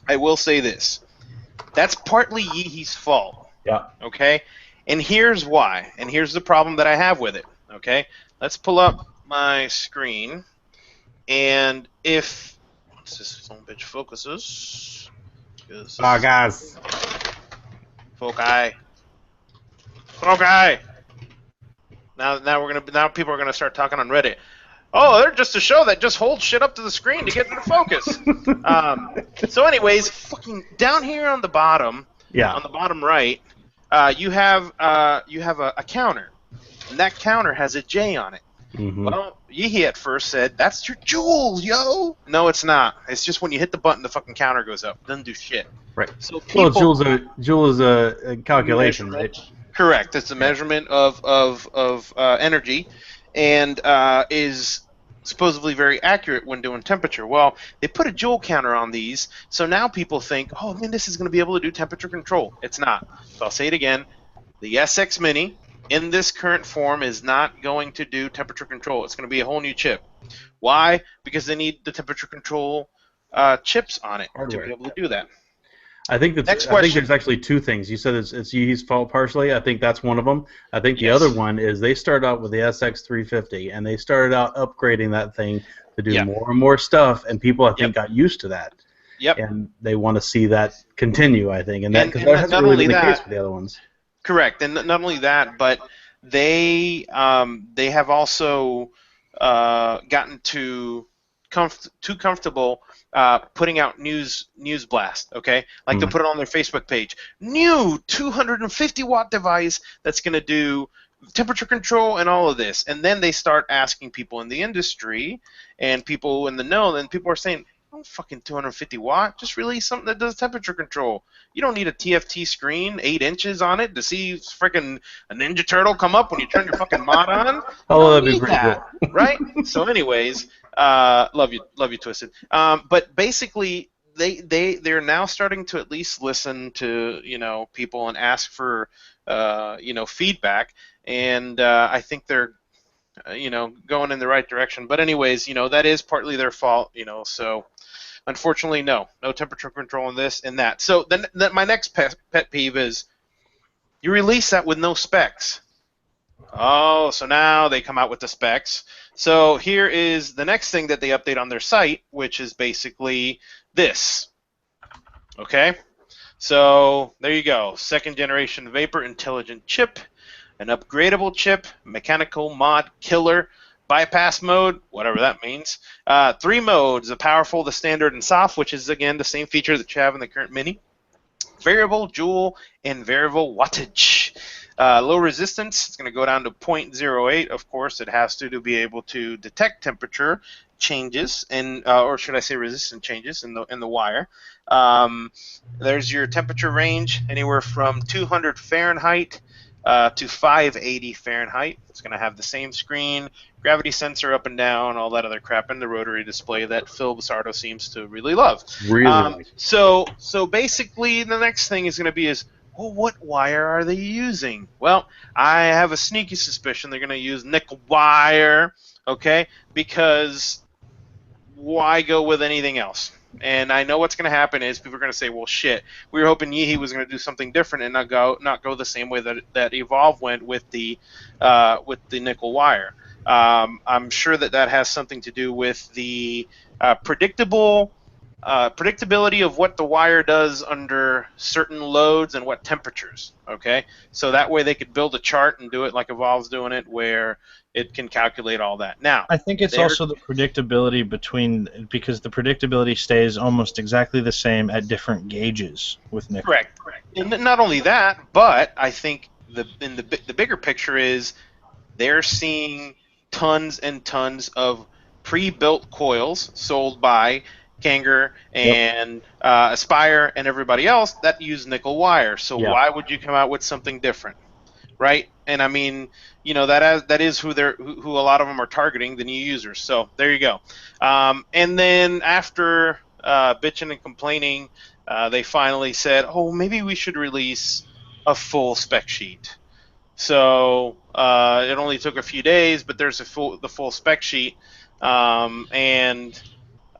I will say this. That's partly Yeehee's fault. Yeah. Okay? And here's why. And here's the problem that I have with it. Okay? Let's pull up my screen. And if this Ohm Page focuses. Guys. Foci. Now people are gonna start talking on Reddit. Oh, they're just a show that just holds shit up to the screen to get into focus. So anyways, fucking down here on the bottom, Yeah. on the bottom right, you have a counter, and that counter has a J on it. Mm-hmm. Well, Yeehee at first said, "That's your joules, yo." No, it's not. It's just when you hit the button, the fucking counter goes up. It doesn't do shit. Right. So people, Well, joule is a calculation, right? correct. It's a measurement of energy, and is supposedly very accurate when doing temperature. Well, they put a joule counter on these, so now people think, oh man, this is going to be able to do temperature control. It's not. So I'll say it again. The SX Mini in this current form is not going to do temperature control. It's going to be a whole new chip. Why? Because they need the temperature control chips on it to be able to do that. I think there's actually two things. You said it's Yeehee's fault partially. I think that's one of them. I think the other one is they started out with the SX350, and they started out upgrading that thing to do more and more stuff, and people, I think, got used to that. Yep. And they want to see that continue, I think. And that hasn't really been the case with the other ones. Correct. And not only that, but they have also gotten too comfortable putting out news blast, okay? Like they'll put it on their Facebook page. New 250-watt device that's going to do temperature control and all of this. And then they start asking people in the industry and people in the know, and people are saying, don't fucking 250 watt. Just release something that does temperature control. You don't need a TFT screen 8 inches on it to see freaking a Ninja Turtle come up when you turn your fucking mod on. Oh, that'd be pretty cool. Right? So anyways, love you, Twisted. But basically, they're now starting to at least listen to people and ask for feedback, and I think they're going in the right direction. But anyways, that is partly their fault. So unfortunately, no temperature control in this and that. So then my next pet peeve is you release that with no specs. Oh, so now they come out with the specs. So here is the next thing that they update on their site, which is basically this. Okay? So there you go. 2nd generation Vapor Intelligent chip, an upgradable chip, mechanical mod killer, bypass mode, whatever that means. 3 modes, the powerful, the standard, and soft, which is, again, the same feature that you have in the current Mini. Variable, joule, and variable wattage. Low resistance, it's going to go down to 0.08. Of course, it has to be able to detect temperature changes, or should I say resistance changes in the wire. There's your temperature range, anywhere from 200 Fahrenheit to 580 Fahrenheit. It's going to have the same screen, gravity sensor up and down, all that other crap, and the rotary display that Phil Basardo seems to really love. So basically, the next thing is going to be well, what wire are they using? Well, I have a sneaky suspicion they're going to use nickel wire, okay? Because why go with anything else? And I know what's going to happen is people are going to say, well, shit, we were hoping Yeehee was going to do something different and not go the same way that Evolve went with the nickel wire. I'm sure that has something to do with the predictability of what the wire does under certain loads and what temperatures, okay? So that way they could build a chart and do it like Evolve's doing it, where it can calculate all that. Now, I think it's also the predictability because the predictability stays almost exactly the same at different gauges with nickel. Correct. And not only that, but I think the bigger picture is they're seeing tons and tons of pre-built coils sold by Kanger and Aspire and everybody else that use nickel wire. So why would you come out with something different, right? And I mean, that is who a lot of them are targeting, the new users. So there you go. And then after bitching and complaining, they finally said, oh, maybe we should release a full spec sheet. So it only took a few days, but there's the full spec sheet, and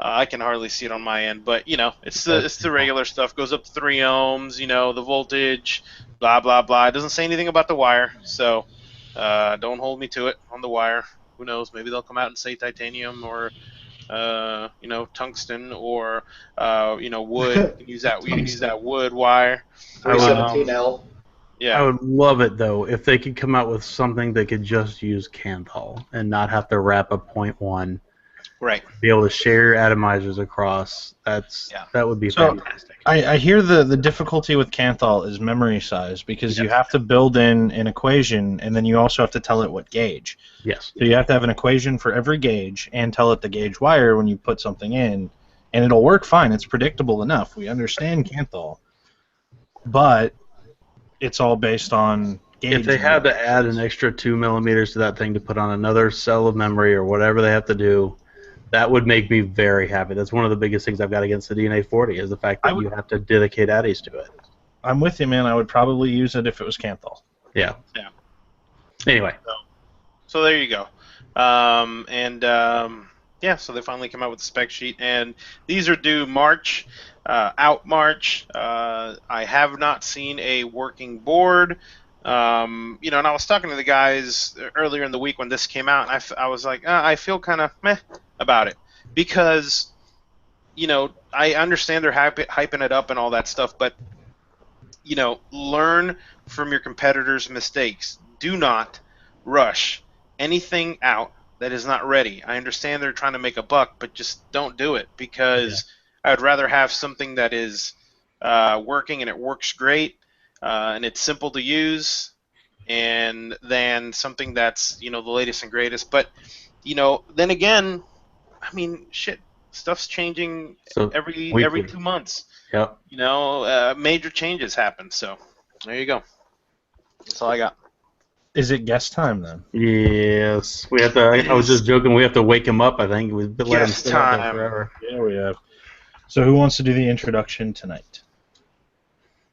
I can hardly see it on my end, but it's the regular stuff. Goes up to 3 ohms. The voltage, blah blah blah. It doesn't say anything about the wire, so don't hold me to it on the wire. Who knows? Maybe they'll come out and say titanium or tungsten or wood. You can use that wood wire. 317L. Yeah. I would love it though if they could come out with something that could just use Canthal and not have to wrap a 0.1. Right. Be able to share atomizers across. That would be So, fantastic. I hear the difficulty with Canthal is memory size because you have to build in an equation and then you also have to tell it what gauge. Yes. So you have to have an equation for every gauge and tell it the gauge wire when you put something in, and it'll work fine. It's predictable enough. We understand Canthal, but it's all based on gauge. If they had to add an extra 2 millimeters to that thing to put on another cell of memory or whatever they have to do, that would make me very happy. That's one of the biggest things I've got against the DNA 40 is the fact that you have to dedicate ADDIEs to it. I'm with you, man. I would probably use it if it was Canthal. Yeah. Yeah. Anyway. So there you go. So they finally come out with the spec sheet, and these are due March, March. I have not seen a working board. And I was talking to the guys earlier in the week when this came out, and I was like, I feel kind of meh about it because, I understand they're hyping it up and all that stuff, but, learn from your competitors' mistakes. Do not rush anything out that is not ready. I understand they're trying to make a buck, but just don't do it because I'd rather have something that is working and it works great and it's simple to use, and than something that's the latest and greatest. But then again, I mean, shit, stuff's changing every 2 months. Yep. Major changes happen. So there you go. That's all I got. Is it guest time then? Yes, we have to. I was just joking. We have to wake him up. I think we've been letting him sit out there forever. Yeah, we have. So who wants to do the introduction tonight?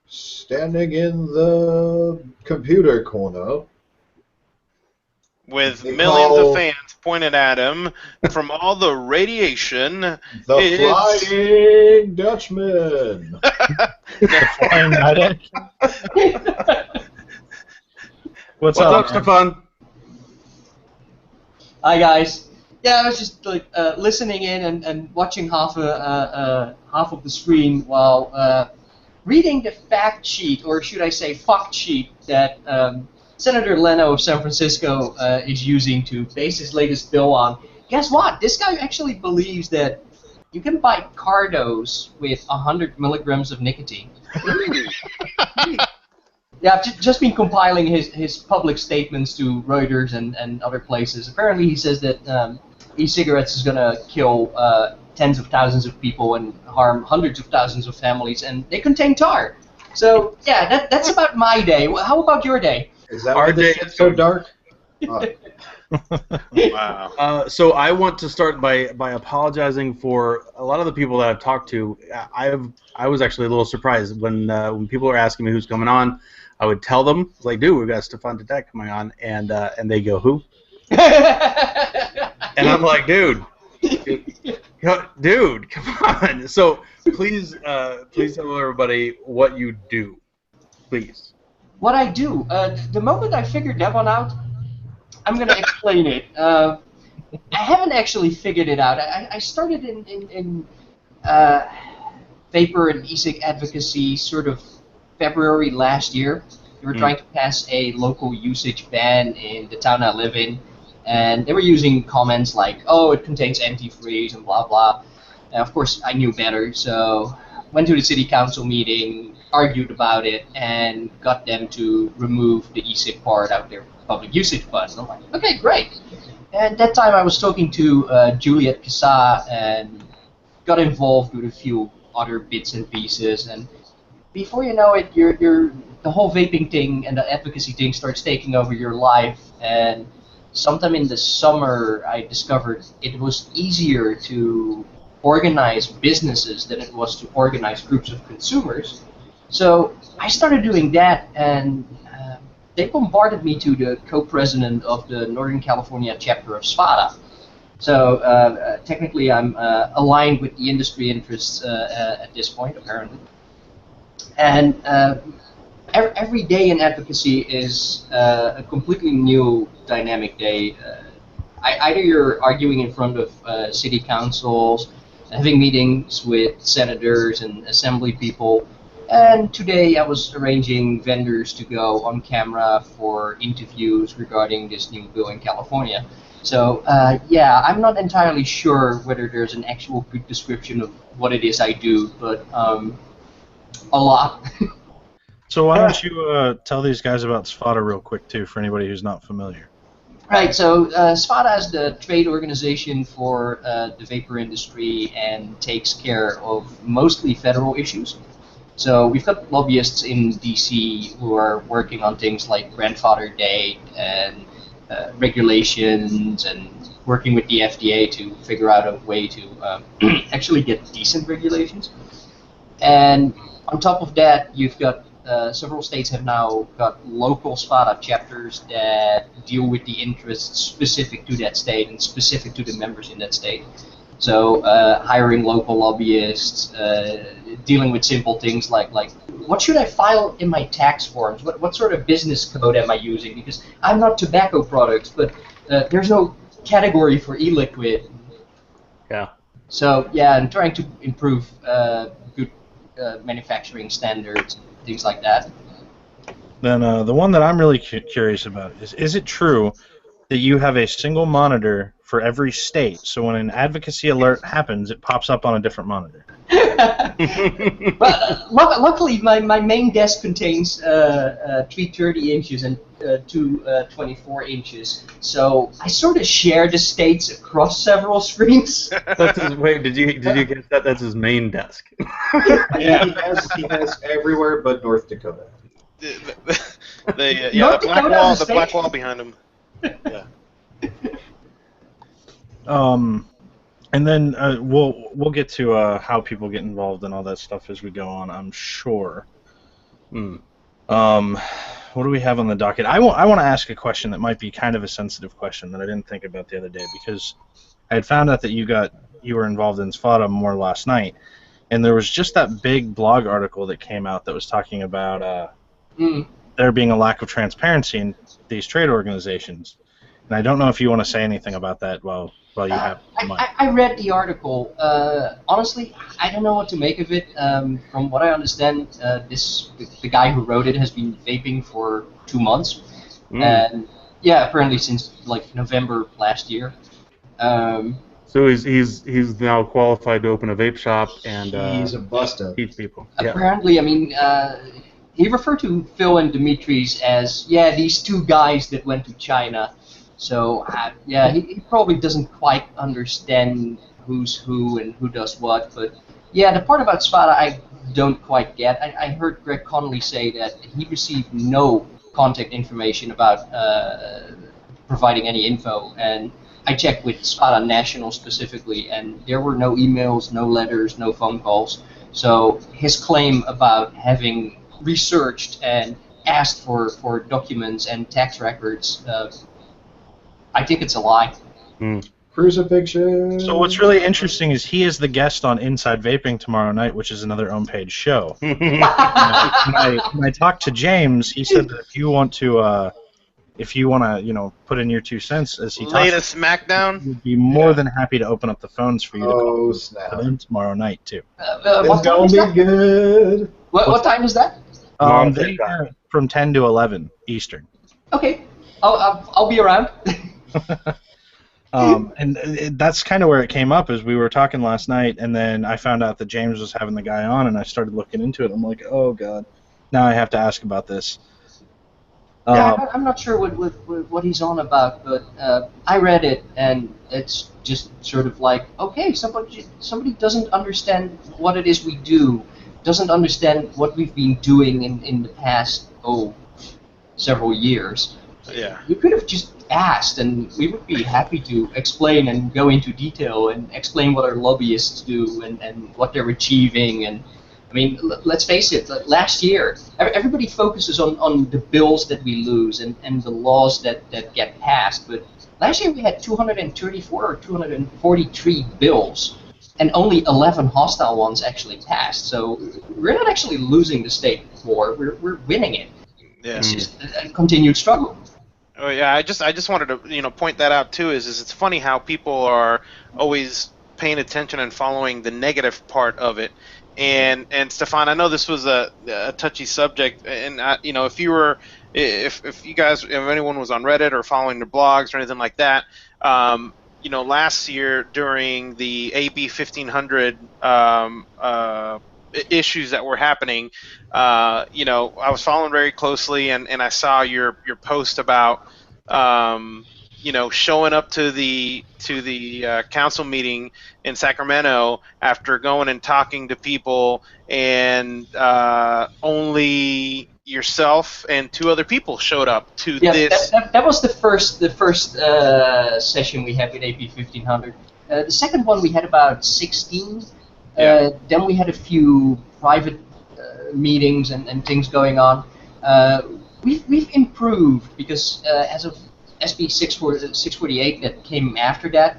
Standing in the computer corner, with millions of fans pointed at him from all the radiation. The Flying Dutchman. The Flying Didak. What's up, Stefan? Hi guys. Yeah, I was just listening in and watching half of the screen while reading the fact sheet, or should I say fuck sheet, that Senator Leno of San Francisco is using to base his latest bill on. Guess what? This guy actually believes that you can buy Cardos with 100 milligrams of nicotine. Yeah, I've just been compiling his public statements to Reuters and other places. Apparently he says that e-cigarettes is going to kill tens of thousands of people and harm hundreds of thousands of families, and they contain tar. So, yeah, that's about my day. How about your day? Is that why this shit's so dark? Oh. Wow. So I want to start by apologizing for a lot of the people that I've talked to. I was actually a little surprised when people were asking me who's coming on. I would tell them, like, dude, we've got Stefan Didak coming on, and they go, who? And I'm like, dude, come on. So please tell everybody what you do, please. What I do, the moment I figured that one out, I'm going to explain it. I haven't actually figured it out. I started in vapor and e-cig advocacy sort of February last year. They were trying to pass a local usage ban in the town I live in, and they were using comments like, oh, it contains antifreeze and blah, blah. And of course, I knew better, so went to the city council meeting, argued about it, and got them to remove the e-cig part out of their public usage button. I'm like, okay, great. And that time I was talking to Juliet Kassa and got involved with a few other bits and pieces, and before you know it, the whole vaping thing and the advocacy thing starts taking over your life. And sometime in the summer, I discovered it was easier to organize businesses than it was to organize groups of consumers. So I started doing that, and they bombarded me to the co-president of the Northern California chapter of SPADA. So technically I'm aligned with the industry interests at this point, apparently. And every day in advocacy is a completely new dynamic day. Either you're arguing in front of city councils, having meetings with senators and assembly people, And today I was arranging vendors to go on camera for interviews regarding this new bill in California. So yeah, I'm not entirely sure whether there's an actual good description of what it is I do, but a lot. So why don't you tell these guys about SFATA real quick, too, for anybody who's not familiar. Right, so SFATA is the trade organization for the vapor industry and takes care of mostly federal issues. So we've got lobbyists in DC who are working on things like grandfather date and regulations, and working with the FDA to figure out a way to actually get decent regulations. And on top of that, you've got several states have now got local SFATA chapters that deal with the interests specific to that state and specific to the members in that state. So hiring local lobbyists, dealing with simple things like what should I file in my tax forms? What sort of business code am I using? Because I'm not tobacco products, but there's no category for e-liquid. Yeah. So yeah, I'm trying to improve good manufacturing standards, things like that. Then the one that I'm really curious about is it true that you have a single monitor for every state, so when an advocacy alert happens, it pops up on a different monitor? But luckily, my main desk contains 330 inches and two 24 inches, so I sort of share the states across several screens. That's his, wait, did you get that? That's his main desk. Yeah, he has everywhere but North Dakota. The black wall behind him. Yeah. And then we'll get to how people get involved and all that stuff as we go on, I'm sure. What do we have on the docket? I want to ask a question that might be kind of a sensitive question that I didn't think about the other day, because I had found out that you were involved in SFATA more last night, and there was just that big blog article that came out that was talking about there being a lack of transparency in these trade organizations. And I don't know if you want to say anything about that while you have the mic. I read the article. Honestly, I don't know what to make of it. From what I understand, the guy who wrote it has been vaping for 2 months, and yeah, apparently since like November last year. So he's now qualified to open a vape shop and He's a bust-up. teach people. Apparently, I mean, he referred to Phil and Dimitris as these two guys that went to China. So yeah, he probably doesn't quite understand who's who and who does what. But yeah, the part about SFATA I don't quite get. I heard Greg Connolly say that he received no contact information about providing any info, and I checked with SFATA National specifically, and there were no emails, no letters, no phone calls. So his claim about having researched and asked for documents and tax records, I think it's a lie. Crucifixion. So what's really interesting is he is the guest on Inside Vaping tomorrow night, which is another Ohm Page show. When I talked to James, he said that if you want to, put in your 2 cents as he Lay talks, the smackdown. he'd be more than happy to open up the phones for you to call snap. them tomorrow night too. What It's time gonna is be that? good. What time is that? They are from 10 to 11 Eastern. Okay, I'll be around. And that's kind of where it came up, as we were talking last night, and then I found out that James was having the guy on, and I started looking into it. I'm like, oh god, now I have to ask about this. Yeah, I'm not sure what he's on about, but I read it, and it's just sort of like, okay, somebody doesn't understand what it is we do, doesn't understand what we've been doing in the past, several years. Yeah. You could have just asked, and we would be happy to explain and go into detail and explain what our lobbyists do and what they're achieving. And I mean, let's face it, last year, everybody focuses on the bills that we lose and the laws that get passed, but last year we had 234 or 243 bills, and only 11 hostile ones actually passed. So we're not actually losing the state war, we're winning it. Yeah. It's just a continued struggle. Oh yeah, I just wanted to point that out too. Is it's funny how people are always paying attention and following the negative part of it, And Stefan, I know this was a touchy subject, and if you were, if you guys, if anyone was on Reddit or following the blogs or anything like that, last year during the AB 1500 issues that were happening, I was following very closely, and I saw your post about showing up to the council meeting in Sacramento after going and talking to people, and only yourself and 2 other people showed up to this. That was the first session we had with AP 1500. The second one we had about 16. Then we had a few private meetings and things going on. We've improved because as of SB 648 that came after that,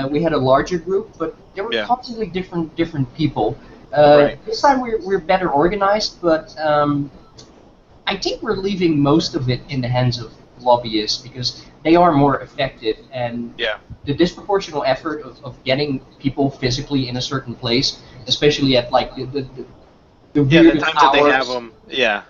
we had a larger group, but there were constantly different people. This time we're better organized, but I think we're leaving most of it in the hands of lobbyists because they are more effective, and the disproportional effort of getting people physically in a certain place, especially at like the weirdest times hours. that they have them. Yeah.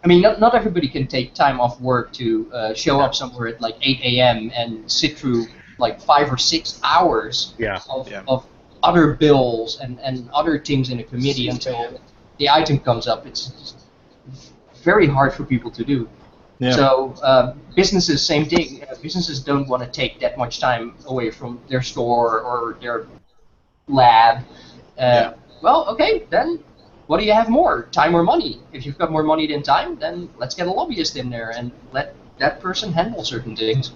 I mean, not everybody can take time off work to show up somewhere at like 8 a.m. and sit through like 5 or 6 hours of other bills and other things in a committee until the item comes up. It's very hard for people to do. Yeah. So businesses, same thing. Businesses don't want to take that much time away from their store or their lab. Well, okay, then what do you have more, time or money? If you've got more money than time, then let's get a lobbyist in there and let that person handle certain things.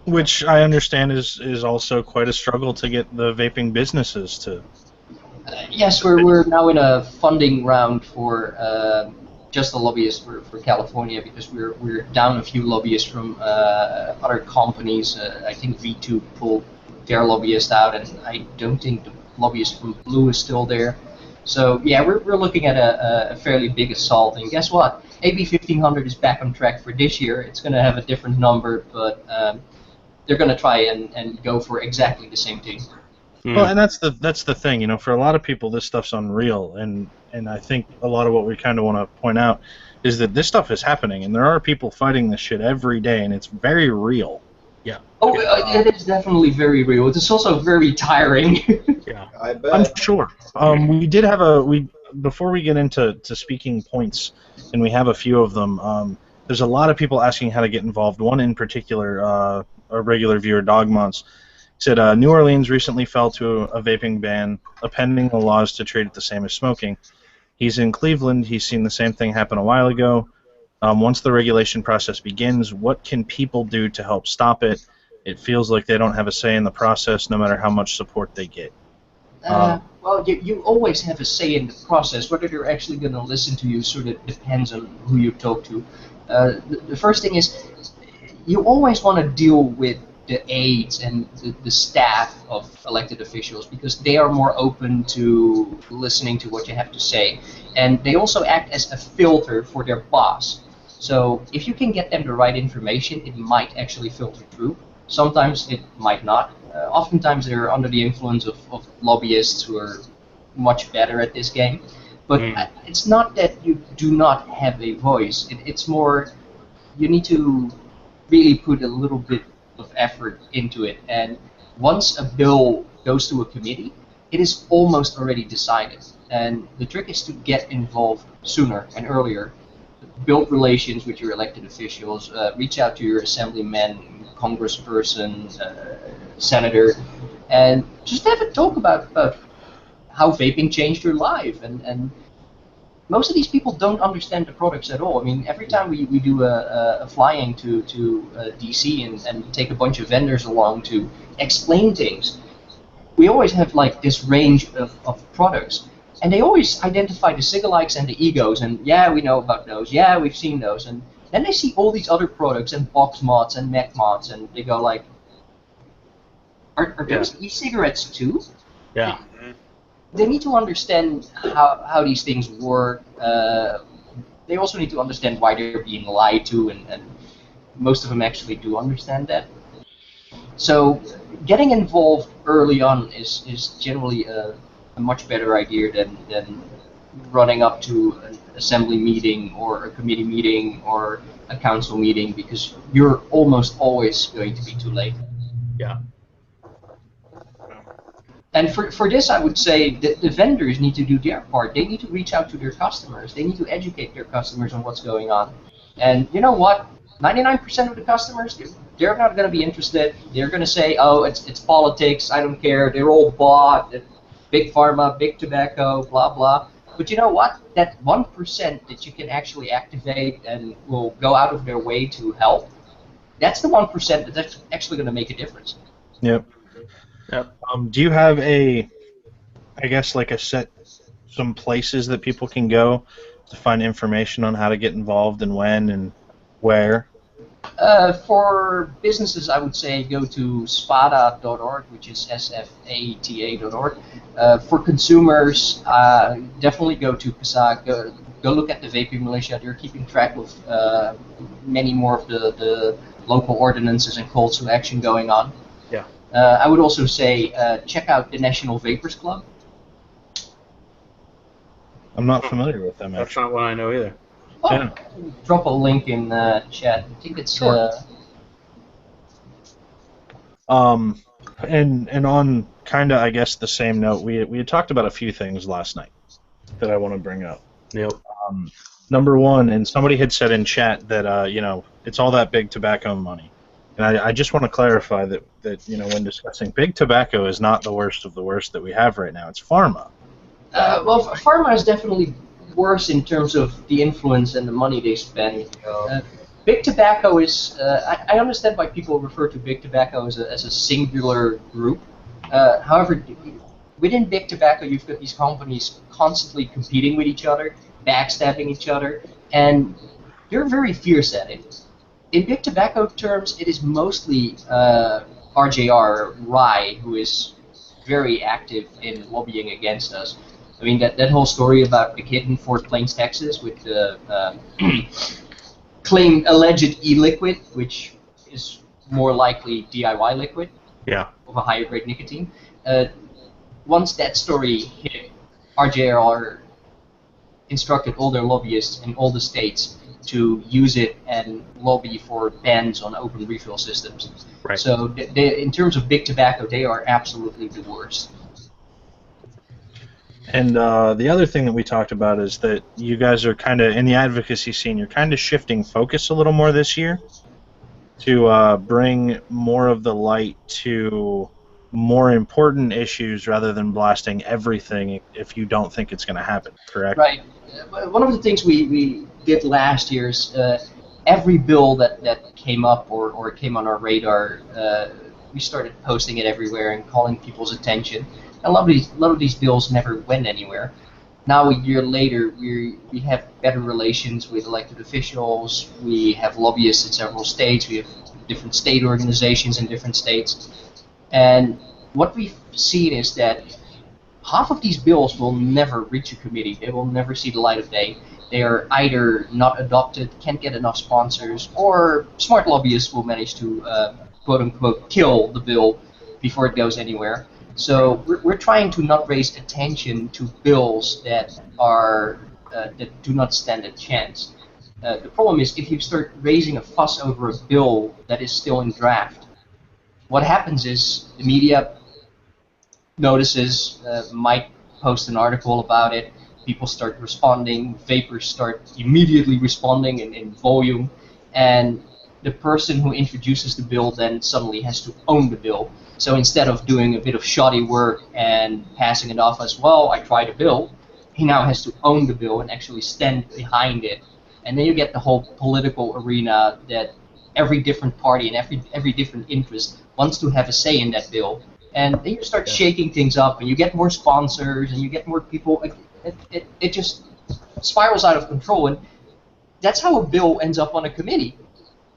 Which I understand is also quite a struggle to get the vaping businesses to. Yes, we're now in a funding round for just a lobbyist for California because we're down a few lobbyists from other companies. I think V2 pulled their lobbyist out, and I don't think the lobbyist from Blue is still there. So yeah, we're looking at a fairly big assault, and guess what? AB 1500 is back on track for this year. It's going to have a different number, but they're going to try and go for exactly the same thing. Well, and that's the thing, for a lot of people this stuff's unreal, and I think a lot of what we kind of want to point out is that this stuff is happening, and there are people fighting this shit every day, and it's very real. Yeah. Oh, it is definitely very real. It's also very tiring. Yeah. I bet. I'm sure. We did have before we get into speaking points, and we have a few of them. There's a lot of people asking how to get involved. One in particular, a regular viewer, Dogmonts, said New Orleans recently fell to a vaping ban, appending the laws to treat it the same as smoking. He's in Cleveland. He's seen the same thing happen a while ago. Once the regulation process begins, what can people do to help stop it? It feels like they don't have a say in the process, no matter how much support they get. Well, you always have a say in the process. Whether they're actually going to listen to you sort of depends on who you talk to. The first thing is you always want to deal with the aides and the staff of elected officials because they are more open to listening to what you have to say. And they also act as a filter for their boss. So if you can get them the right information, it might actually filter through. Sometimes it might not. Oftentimes they're under the influence of lobbyists who are much better at this game. But it's not that you do not have a voice. It's more you need to really put a little bit of effort into it. And once a bill goes to a committee, it is almost already decided. And the trick is to get involved sooner and earlier. Build relations with your elected officials. Reach out to your assemblyman, congressperson, senator, and just have a talk about how vaping changed your life. And most of these people don't understand the products at all. I mean, every time we do a flying to DC and take a bunch of vendors along to explain things, we always have like this range of products. And they always identify the Sigalikes and the Egos, and yeah, we know about those, yeah, we've seen those. And then they see all these other products and box mods and mech mods, and they go like, are those e-cigarettes too? Yeah. They need to understand how these things work. They also need to understand why they're being lied to, and most of them actually do understand that. So getting involved early on is generally a a much better idea than running up to an assembly meeting or a committee meeting or a council meeting, because you're almost always going to be too late. Yeah. And for this, I would say that the vendors need to do their part. They need to reach out to their customers. They need to educate their customers on what's going on. And you know what? 99% of the customers, they're not going to be interested. They're going to say, oh, it's politics. I don't care. They're all bought. Big pharma, big tobacco, blah, blah. But you know what? That 1% that you can actually activate and will go out of their way to help, that's the 1% that's actually going to make a difference. Yep. Yep. Do you have I guess, like some places that people can go to find information on how to get involved and when and where? For businesses, I would say go to sfata.org, which is sfata.org. For consumers, definitely go to PSA. Go look at the Vaping Militia. They're keeping track of many more of the local ordinances and calls to action going on. Yeah. I would also say check out the National Vapors Club. I'm not familiar with them, That's actually. not one I know either. Oh, Yeah. drop a link in chat. I think it's Sure. And on kind of, I guess, the same note, we had talked about a few things last night that I want to bring up. Yep. Number one, and somebody had said in chat that it's all that big tobacco money, and I just want to clarify that when discussing big tobacco is not the worst of the worst that we have right now. It's pharma. well, pharma is definitely worse in terms of the influence and the money they spend. Big tobacco is, I understand why people refer to big tobacco as a singular group. However, within big tobacco, you've got these companies constantly competing with each other, backstabbing each other, and they're very fierce at it. In big tobacco terms, it is mostly RJR, Rye, who is very active in lobbying against us. I mean, that whole story about the kid in Fort Plains, Texas, with the claimed alleged e-liquid, which is more likely DIY liquid, Yeah. of a higher grade nicotine. Once that story hit, RJR instructed all their lobbyists in all the states to use it and lobby for bans on open refill systems. Right. So in terms of big tobacco, they are absolutely the worst. And the other thing that we talked about is that you guys are kind of, in the advocacy scene, you're kind of shifting focus a little more this year to bring more of the light to more important issues rather than blasting everything if you don't think it's going to happen, correct? Right. One of the things we did last year is every bill that came up or came on our radar, we started posting it everywhere and calling people's attention. A lot of these bills never went anywhere. Now, a year later, we have better relations with elected officials. We have lobbyists in several states. We have different state organizations in different states. And what we've seen is that half of these bills will never reach a committee. They will never see the light of day. They are either not adopted, can't get enough sponsors, or smart lobbyists will manage to, quote-unquote, kill the bill before it goes anywhere. So we're trying to not raise attention to bills that are that do not stand a chance. The problem is if you start raising a fuss over a bill that is still in draft, what happens is the media notices, might post an article about it, people start responding, vapors start immediately responding in volume, and the person who introduces the bill then suddenly has to own the bill. So instead of doing a bit of shoddy work and passing it off as, well, I tried a bill, he now has to own the bill and actually stand behind it. And then you get the whole political arena that every different party and every different interest wants to have a say in that bill. And then you start shaking things up, and you get more sponsors, and you get more people. It just spirals out of control, and that's how a bill ends up on a committee.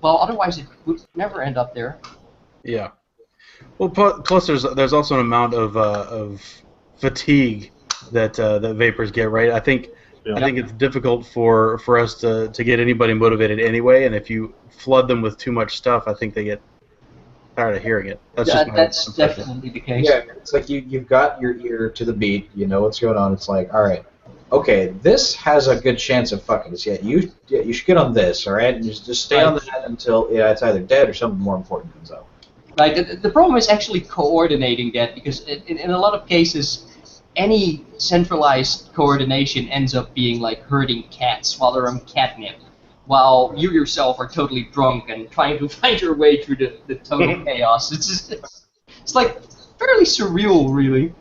Well, otherwise it would never end up there. Yeah. Well, plus there's also an amount of fatigue that vapors get, right? I think it's difficult for us to get anybody motivated anyway, and if you flood them with too much stuff, I think they get tired of hearing it. That's Yeah, just my that's impression. definitely the case. Yeah, it's like you've got your ear to the beat. You know what's going on. It's like, all right, okay, this has a good chance of fucking us. Yeah, you should get on this, all right, and just stay on that until it's either dead or something more important comes out. Right. The problem is actually coordinating that, because in a lot of cases, any centralized coordination ends up being like herding cats while they're on catnip, while you yourself are totally drunk and trying to find your way through the total chaos. It's like fairly surreal, really.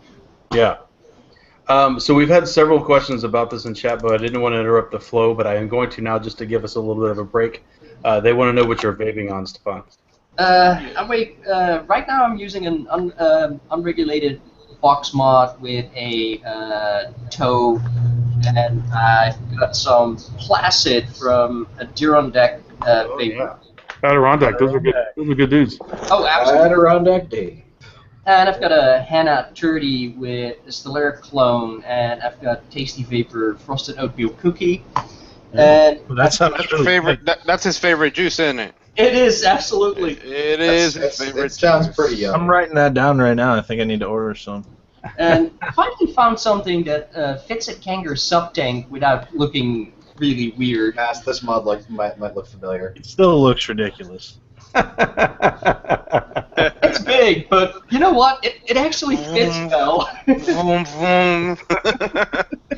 Yeah. So we've had several questions about this in chat, but I didn't want to interrupt the flow, but I am going to now just to give us a little bit of a break. They want to know what you're vaping on, Stefan. Right now I'm using an unregulated box mod with a toe, and I've got some Placid from a Adirondack vapor. Yeah. Adirondack, those are good. Those are good dudes. Oh, absolutely. Adirondack Day. And I've got a Hannah 30 with a Stellaire clone, and I've got Tasty Vapor Frosted Oatmeal Cookie. And Well, that's His favorite. That's his favorite juice, isn't it? it is absolutely. It is his favorite. It sounds juice. pretty yummy. I'm writing that down right now. I think I need to order some. And I finally found something that fits a Kangaroo sub tank without looking really weird. Yes, this mod might look familiar. It still looks ridiculous. It's big, but you know what? It actually fits well. Vroom, vroom.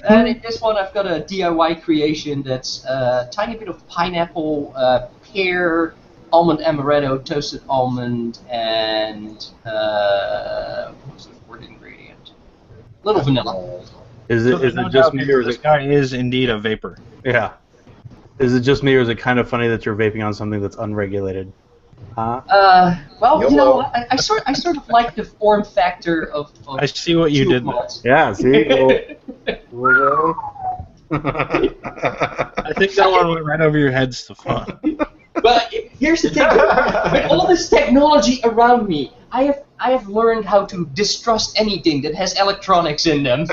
And in this one, I've got a DIY creation that's a tiny bit of pineapple, pear, almond amaretto, toasted almond, and what's the fourth ingredient? Little vanilla. Is it just me, or is This it? guy is indeed a vapor. Yeah. Is it just me, or is it kind of funny that you're vaping on something that's unregulated? Huh? Well, you know YOLO. what? I sort of like the form factor of I see what you did there. mods. Yeah. See. Well, I think that one went right over your head, Stefan. But here's the thing: with all this technology around me, I have learned how to distrust anything that has electronics in them.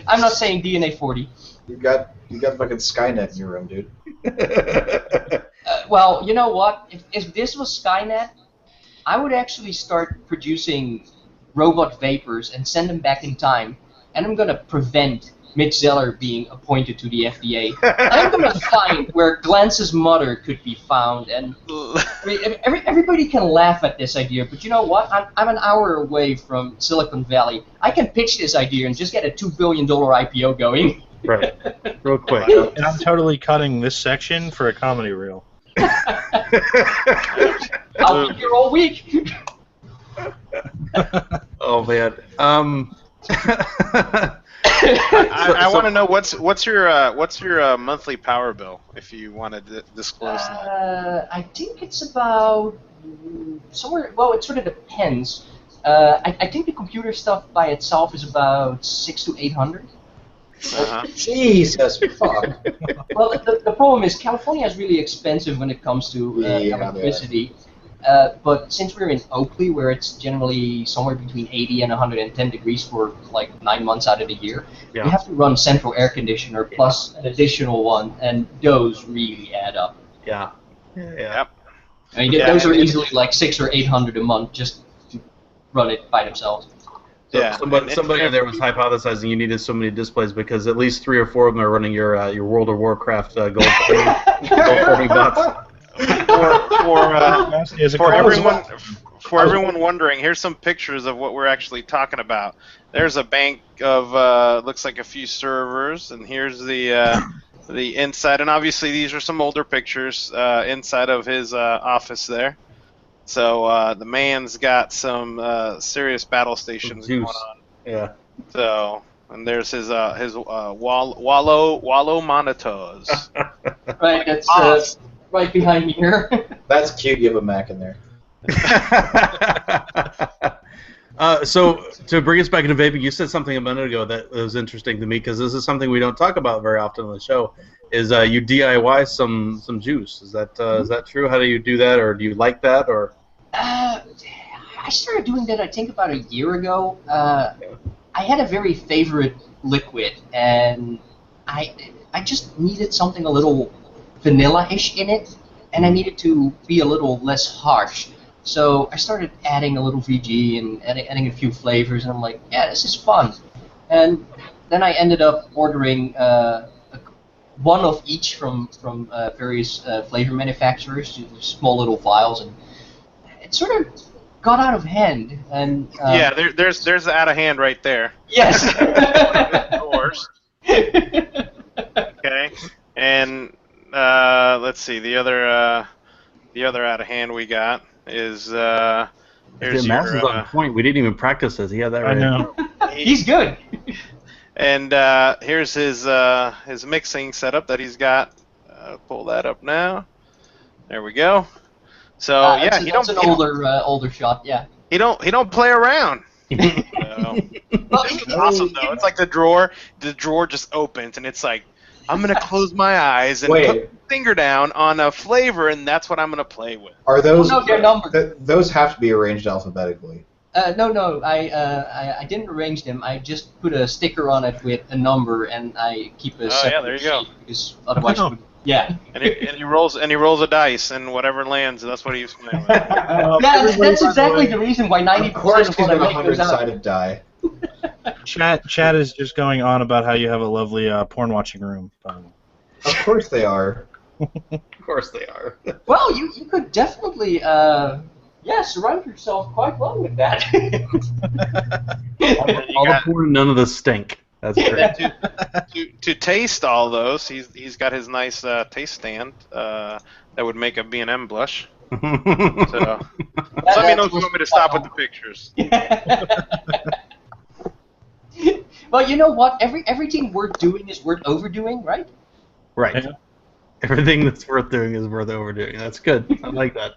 I'm not saying DNA 40. You got fucking Skynet in your room, dude. Well, you know what? If this was Skynet, I would actually start producing robot vapors and send them back in time, and I'm gonna prevent Mitch Zeller being appointed to the FDA. I'm gonna find where Glance's mother could be found, and I mean, everybody can laugh at this idea, but you know what? I'm an hour away from Silicon Valley. I can pitch this idea and just get a $2 billion IPO going. right. Real quick. And I'm totally cutting this section for a comedy reel. I'll be here all week. Oh man. I want to know what's your monthly power bill, if you want to disclose that. I think it's about somewhere. Well, it sort of depends. I think the computer stuff by itself is about 600 to 800. Uh-huh. Jesus, fuck. Well, the problem is California is really expensive when it comes to Yeah, electricity. But since we're in Oakley, where it's generally somewhere between 80 and 110 degrees for like 9 months out of the year, Yeah. you have to run central air conditioner plus an additional one, and those really add up. Yeah. Yep. I mean, Yeah, those are and- easily like 600 or 800 a month just to run it by themselves. So Yeah, somebody and- there was hypothesizing you needed so many displays because at least 3 or 4 of them are running your World of Warcraft gold farming bots. For everyone wondering, here's some pictures of what we're actually talking about. There's a bank of looks like a few servers, and here's the inside. And obviously, these are some older pictures inside of his office there. So the man's got some serious battle stations going Juice. on. Yeah. So, and there's his Wallow monitors. Right, that's right behind me here. That's cute. You have a Mac in there. So to bring us back into vaping, you said something a minute ago that was interesting to me because this is something we don't talk about very often on the show. Is you DIY some juice? Is that true? How do you do that, or do you like that, or? I started doing that, I think, about a year ago. I had a very favorite liquid, and I just needed something a little vanilla-ish in it. and I needed to be a little less harsh. So I started adding a little VG and adding a few flavors, and I'm like, yeah, this is fun. And then I ended up ordering one of each from various flavor manufacturers, small little vials, and it sort of got out of hand. And yeah, there's the out of hand right there. Yes. Doors. Okay, and let's see, the other out of hand we got is here's Mass is your on point. We didn't even practice this. He had that I right. know. He's good. and here's his mixing setup that he's got. Pull that up now. There we go. So yeah, that's an older shot. Yeah. He don't play around. So, Well, it's awesome though. It's like the drawer just opens and it's like, I'm gonna close my eyes and put my finger down on a flavor, and that's what I'm gonna play with. Are those? Oh, no, they're numbered. Those have to be arranged alphabetically. No. I didn't arrange them. I just put a sticker on it with a number, and I keep a. Oh yeah, there you go. Because otherwise, yeah. And he rolls a dice, and whatever lands, that's what he's playing with. Yeah, that's exactly the reason why 90% Of course, of he's what I got a make goes out. 100-sided die. Chat is just going on about how you have a lovely porn watching room. Of course they are. Of course they are. Well, you could definitely surround yourself quite well with that. All the porn, none of the stink. That's great. to taste all those, he's got his nice taste stand that would make a B&M blush. So let me know if you want me to stop with the pictures. Well, you know what? Everything worth doing is worth overdoing, right? Right. Yeah. Everything that's worth doing is worth overdoing. That's good. I like that.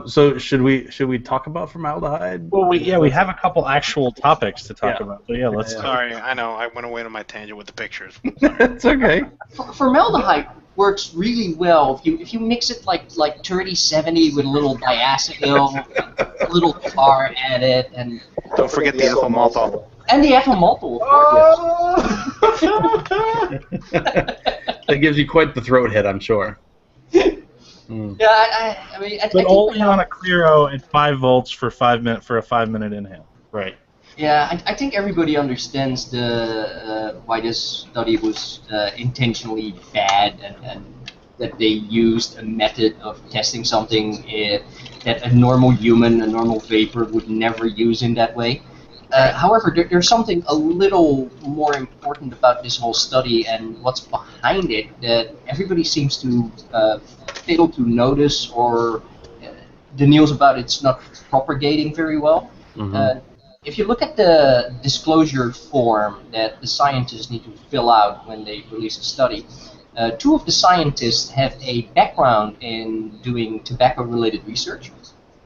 So should we talk about formaldehyde? Well, we have a couple actual topics to talk about. So yeah, let's. Sorry, I know I went away on my tangent with the pictures. It's okay. Formaldehyde works really well if you mix it like 30-70 with a little diacetyl, a little tar added, and Don't forget the ethyl maltol. and the ethyl maltol. That gives you quite the throat hit, I'm sure. Mm. Yeah, I mean, I But think only on a Clearo at 5 volts for 5 minute for a 5-minute inhale. Right. Yeah, I think everybody understands why this study was intentionally bad and that they used a method of testing something that a normal human, a normal vapor would never use in that way. However, there's something a little more important about this whole study and what's behind it that everybody seems to fail to notice, or the news about it's not propagating very well. Mm-hmm. If you look at the disclosure form that the scientists need to fill out when they release a study, 2 of the scientists have a background in doing tobacco-related research.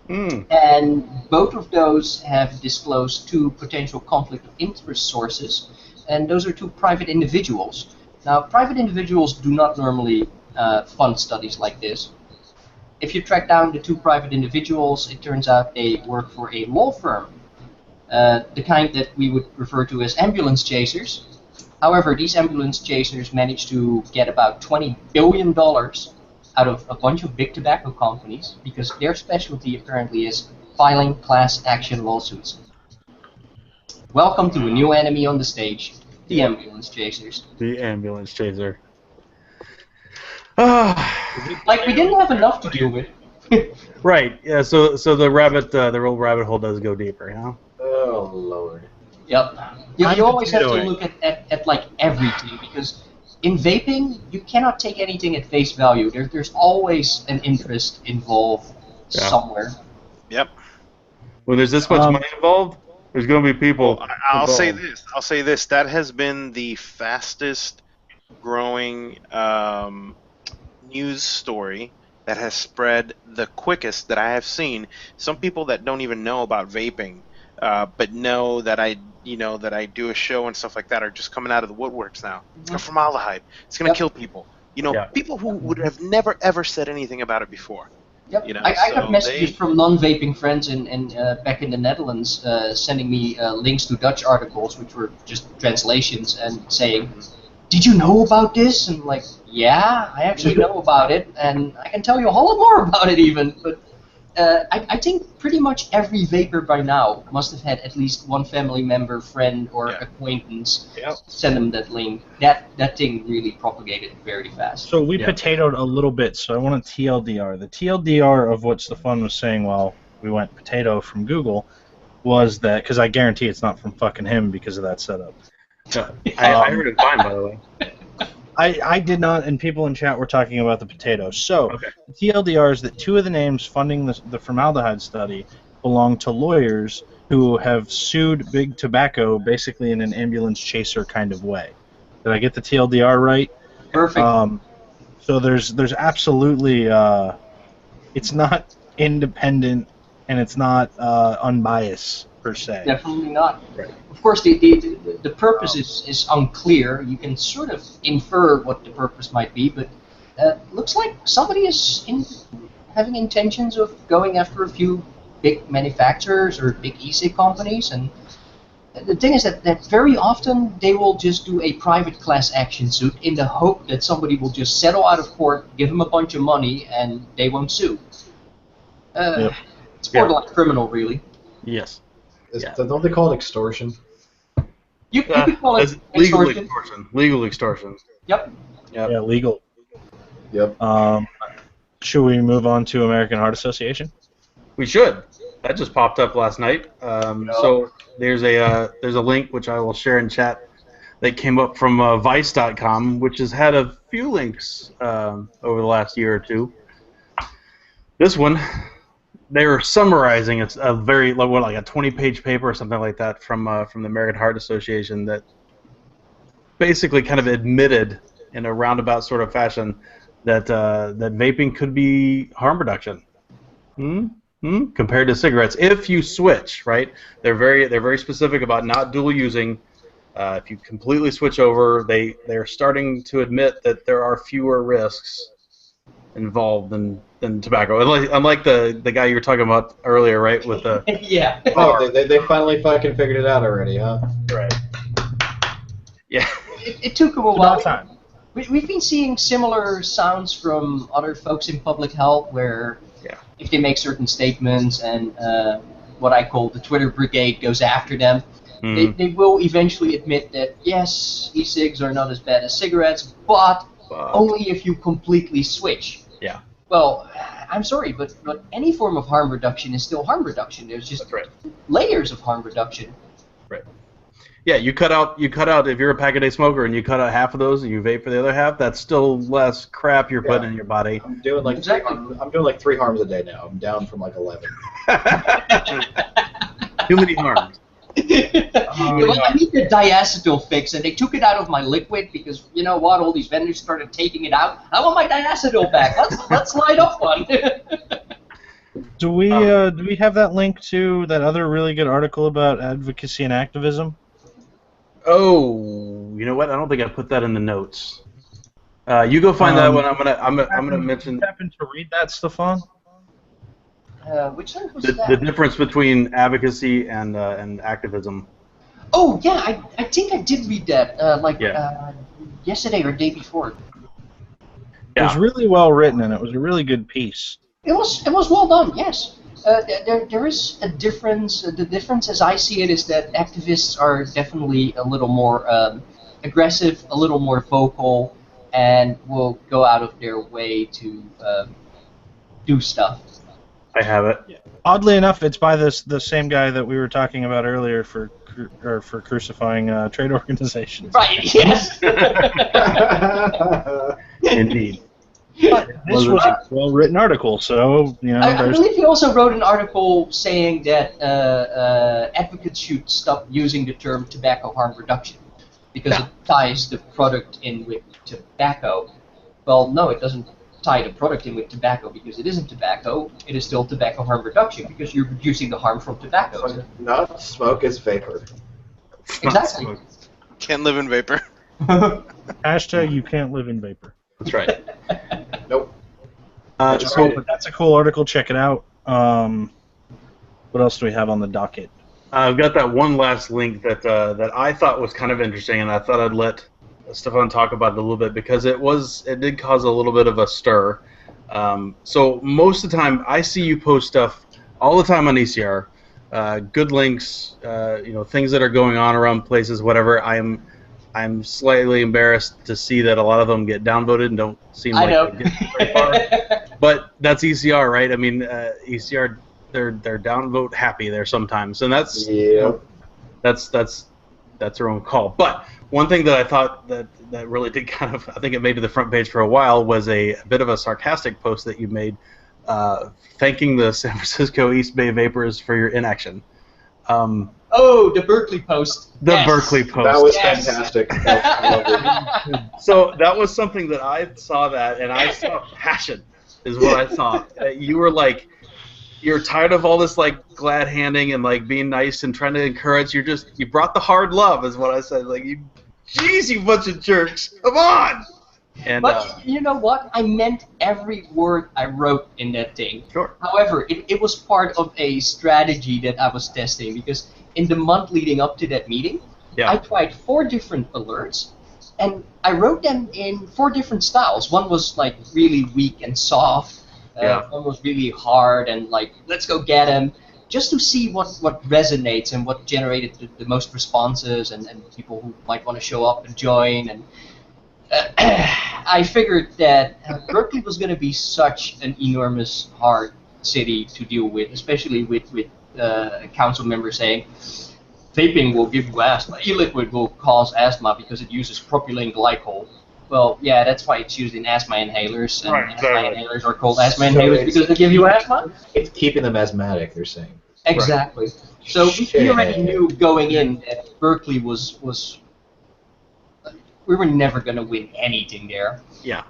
And both of those have disclosed 2 potential conflict of interest sources, and those are 2 private individuals. Now, private individuals do not normally fund studies like this. If you track down the 2 private individuals, it turns out they work for a law firm, the kind that we would refer to as ambulance chasers. However, these ambulance chasers managed to get about $20 billion out of a bunch of big tobacco companies because their specialty apparently is filing class action lawsuits. Welcome to a new enemy on the stage, the ambulance chasers. The ambulance chaser. Like, we didn't have enough to deal with. Right. Yeah. So the real rabbit hole does go deeper, huh? Oh Lord. Yep. You always have to look at like everything, because in vaping you cannot take anything at face value. There's always an interest involved somewhere. Yep. When there's this much money involved, there's going to be people. Well, I'll say this. That has been the fastest growing news story that has spread the quickest that I have seen. Some people that don't even know about vaping, but know that I do a show and stuff like that, are just coming out of the woodworks now. It's got formaldehyde. It's going to kill people. People who would have never ever said anything about it before. Yep. I got messages from non-vaping friends in back in the Netherlands sending me links to Dutch articles, which were just translations, and saying, did you know about this? And I'm like, yeah, I actually know about it, and I can tell you a whole lot more about it even. But I think pretty much every vapor by now must have had at least one family member, friend, or acquaintance send them that link. That thing really propagated very fast. So we potatoed a little bit, so I want a TLDR. The TLDR of what Stefan was saying while we went potato from Google was that, because I guarantee it's not from fucking him because of that setup. I heard it fine, by the way. I did not, and people in chat were talking about the potato. So, the TLDR is that 2 of the names funding the formaldehyde study belong to lawyers who have sued Big Tobacco basically in an ambulance chaser kind of way. Did I get the TLDR right? Perfect. So there's absolutely, it's not independent and it's not unbiased per se. Definitely not. Right. Of course, the purpose is unclear. You can sort of infer what the purpose might be, but looks like somebody is having intentions of going after a few big manufacturers or big e-cig companies. And the thing is that very often they will just do a private class action suit in the hope that somebody will just settle out of court, give them a bunch of money, and they won't sue. It's borderline criminal, really. Yes. Don't they call it extortion? You could call it legal extortion. extortion. Legal extortion. Yep. Yeah, legal. Yep. Should we move on to American Heart Association? We should. That just popped up last night. So there's a link which I will share in chat that came up from Vice.com, which has had a few links over the last year or two. This one, they were summarizing a very like a 20-page paper or something like that from the American Heart Association that basically kind of admitted in a roundabout sort of fashion that that vaping could be harm reduction compared to cigarettes if you switch. Right? They're very specific about not dual using. If you completely switch over, they're starting to admit that there are fewer risks involved than tobacco. Unlike the guy you were talking about earlier, right? With the yeah. Oh, they finally fucking figured it out already, huh? right. Yeah. It took them a while. Time. We've been seeing similar sounds from other folks in public health where if they make certain statements and what I call the Twitter brigade goes after them, they will eventually admit that, yes, e-cigs are not as bad as cigarettes, but only if you completely switch. Yeah. Well, I'm sorry, but any form of harm reduction is still harm reduction. There's just layers of harm reduction. Right. Yeah, you cut out if you're a pack-a-day smoker and you cut out half of those and you vape for the other half, that's still less crap you're putting in your body. I'm doing like I'm doing like 3 harms a day now. I'm down from like 11. Too many harms. I need the diacetyl fix, and they took it out of my liquid because you know what? All these vendors started taking it out. I want my diacetyl back. Let's light up one. Do we have that link to that other really good article about advocacy and activism? Oh, you know what? I don't think I put that in the notes. You go find that one. I'm gonna mention. Happen to read that, Stefan? Which one was that? The difference between advocacy and activism. Oh yeah, I think I did read that yesterday or the day before. It was really well written and it was a really good piece. It was well done. Yes. There is a difference. The difference, as I see it, is that activists are definitely a little more aggressive, a little more vocal, and will go out of their way to do stuff. I have it. Oddly enough, it's by the same guy that we were talking about earlier for crucifying trade organizations. Right. Yes. Indeed. But this was a well-written article, so you know. I believe he also wrote an article saying that advocates should stop using the term tobacco harm reduction because it ties the product in with tobacco. Well, no, it doesn't tie the product in with tobacco because it isn't tobacco. It is still tobacco harm reduction because you're reducing the harm from tobacco. Not smoke, it's vapor. Exactly. Can't live in vapor. Hashtag you can't live in vapor. That's right. Nope. But that's a cool article. Check it out. What else do we have on the docket? I've got that one last link that I thought was kind of interesting, and I thought I'd let Stefan talk about it a little bit because it did cause a little bit of a stir. So most of the time, I see you post stuff all the time on ECR, good links, things that are going on around places, whatever. I'm slightly embarrassed to see that a lot of them get downvoted and don't seem like they get very far. But that's ECR, right? I mean, ECR, they're downvote happy there sometimes, and that's that's their own call. But one thing that I thought that really did kind of, I think it made to the front page for a while, was a bit of a sarcastic post that you made, thanking the San Francisco East Bay Vapors for your inaction. Oh, the Berkeley post. The Berkeley post. That was fantastic. So that was something that I saw that, and I saw passion, is what I saw. You were like, you're tired of all this like glad handing and like being nice and trying to encourage. You brought the hard love, is what I said. Like, you bunch of jerks, come on. And, but you know what? I meant every word I wrote in that thing. Sure. However, it was part of a strategy that I was testing, because in the month leading up to that meeting, I tried 4 different alerts, and I wrote them in 4 different styles. One was like really weak and soft. One was really hard and like, let's go get him, just to see what resonates and what generated the most responses and people who might want to show up and join. And I figured that Berkeley was going to be such an enormous, hard city to deal with, especially with council members saying vaping will give you asthma, e-liquid will cause asthma because it uses propylene glycol. Well, yeah, that's why it's used in asthma inhalers, and asthma inhalers are called asthma inhalers because they give you asthma. It's keeping them asthmatic, they're saying. Exactly. Right. So we already knew going in that Berkeley was we were never going to win anything there. Yeah.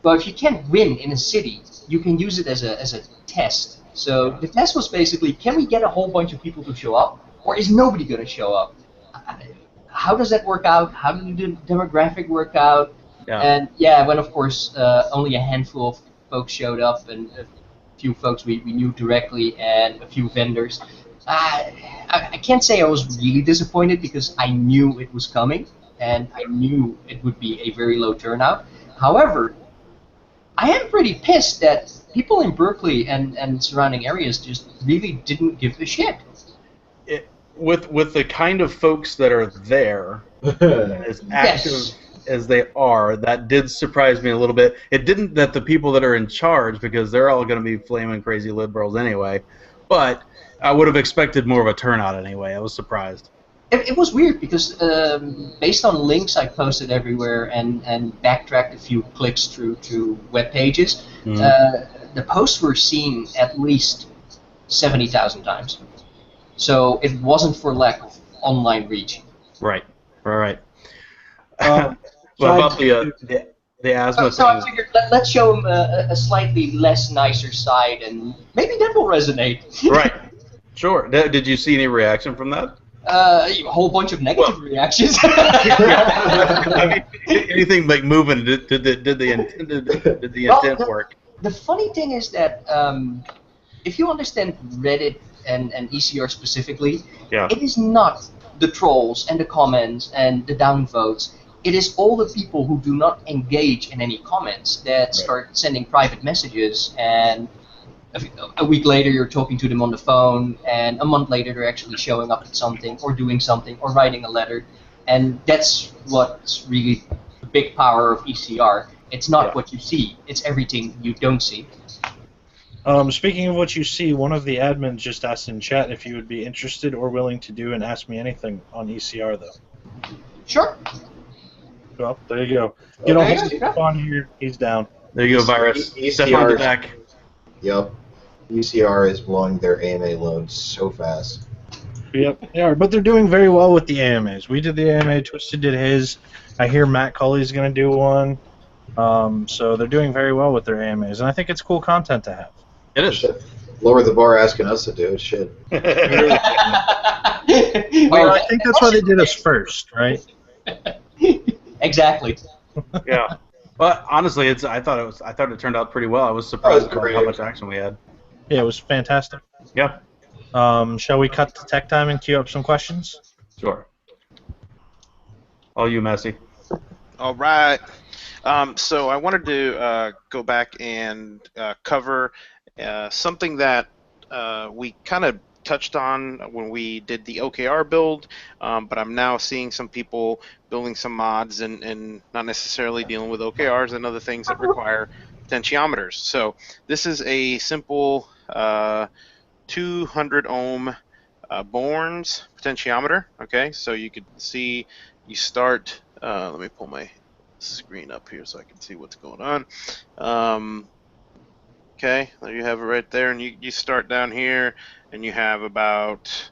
But if you can't win in a city, you can use it as a test. So the test was basically, can we get a whole bunch of people to show up, or is nobody going to show up? How does that work out? How does the demographic work out? Yeah. And when of course only a handful of folks showed up, and a few folks we knew directly, and a few vendors, I can't say I was really disappointed, because I knew it was coming, and I knew it would be a very low turnout. However, I am pretty pissed that people in Berkeley and surrounding areas just really didn't give a shit. With the kind of folks that are there, as active as they are, that did surprise me a little bit. It didn't that the people that are in charge, because they're all going to be flaming crazy liberals anyway, but I would have expected more of a turnout anyway. I was surprised. It was weird, because based on links I posted everywhere and backtracked a few clicks through web pages, the posts were seen at least 70,000 times. So it wasn't for lack of online reach. Right. What about the asthma so I figured let's show them a slightly less nicer side, and maybe that will resonate. Right. Sure. Did you see any reaction from that? A whole bunch of negative reactions. I mean, anything like moving, did the intent work? The funny thing is that if you understand Reddit and ECR specifically, it is not the trolls and the comments and the downvotes. It is all the people who do not engage in any comments that start sending private messages, and a week later you're talking to them on the phone, and a month later they're actually showing up at something or doing something or writing a letter. And that's what's really the big power of ECR. It's not what you see, it's everything you don't see. Speaking of what you see, one of the admins just asked in chat if you would be interested or willing to do an Ask Me Anything on ECR, though. Sure. Well, there you go. Get on here. He's down. There you go, Virus. Stefan Didak. Yep. ECR is blowing their AMA load so fast. Yep, they are. But they're doing very well with the AMAs. We did the AMA, Twisted did his. I hear Matt Culley's going to do one. So they're doing very well with their AMAs, and I think it's cool content to have. It is. Lower the bar asking us to do it. Shit. Well, I think that's why they did us first, right? Exactly. Yeah. Well, honestly, I thought it turned out pretty well. I was surprised about how much action we had. Yeah, it was fantastic. Yeah. Shall we cut to tech time and queue up some questions? Sure. All you, Massey. All right. So I wanted to go back and cover something that we kind of touched on when we did the OKR build, but I'm now seeing some people building some mods and not necessarily dealing with OKRs and other things that require potentiometers. So this is a simple 200 ohm Born's potentiometer. Okay, so you could see you start. Let me pull my screen up here so I can see what's going on. Okay, there you have it right there, and you start down here, and you have about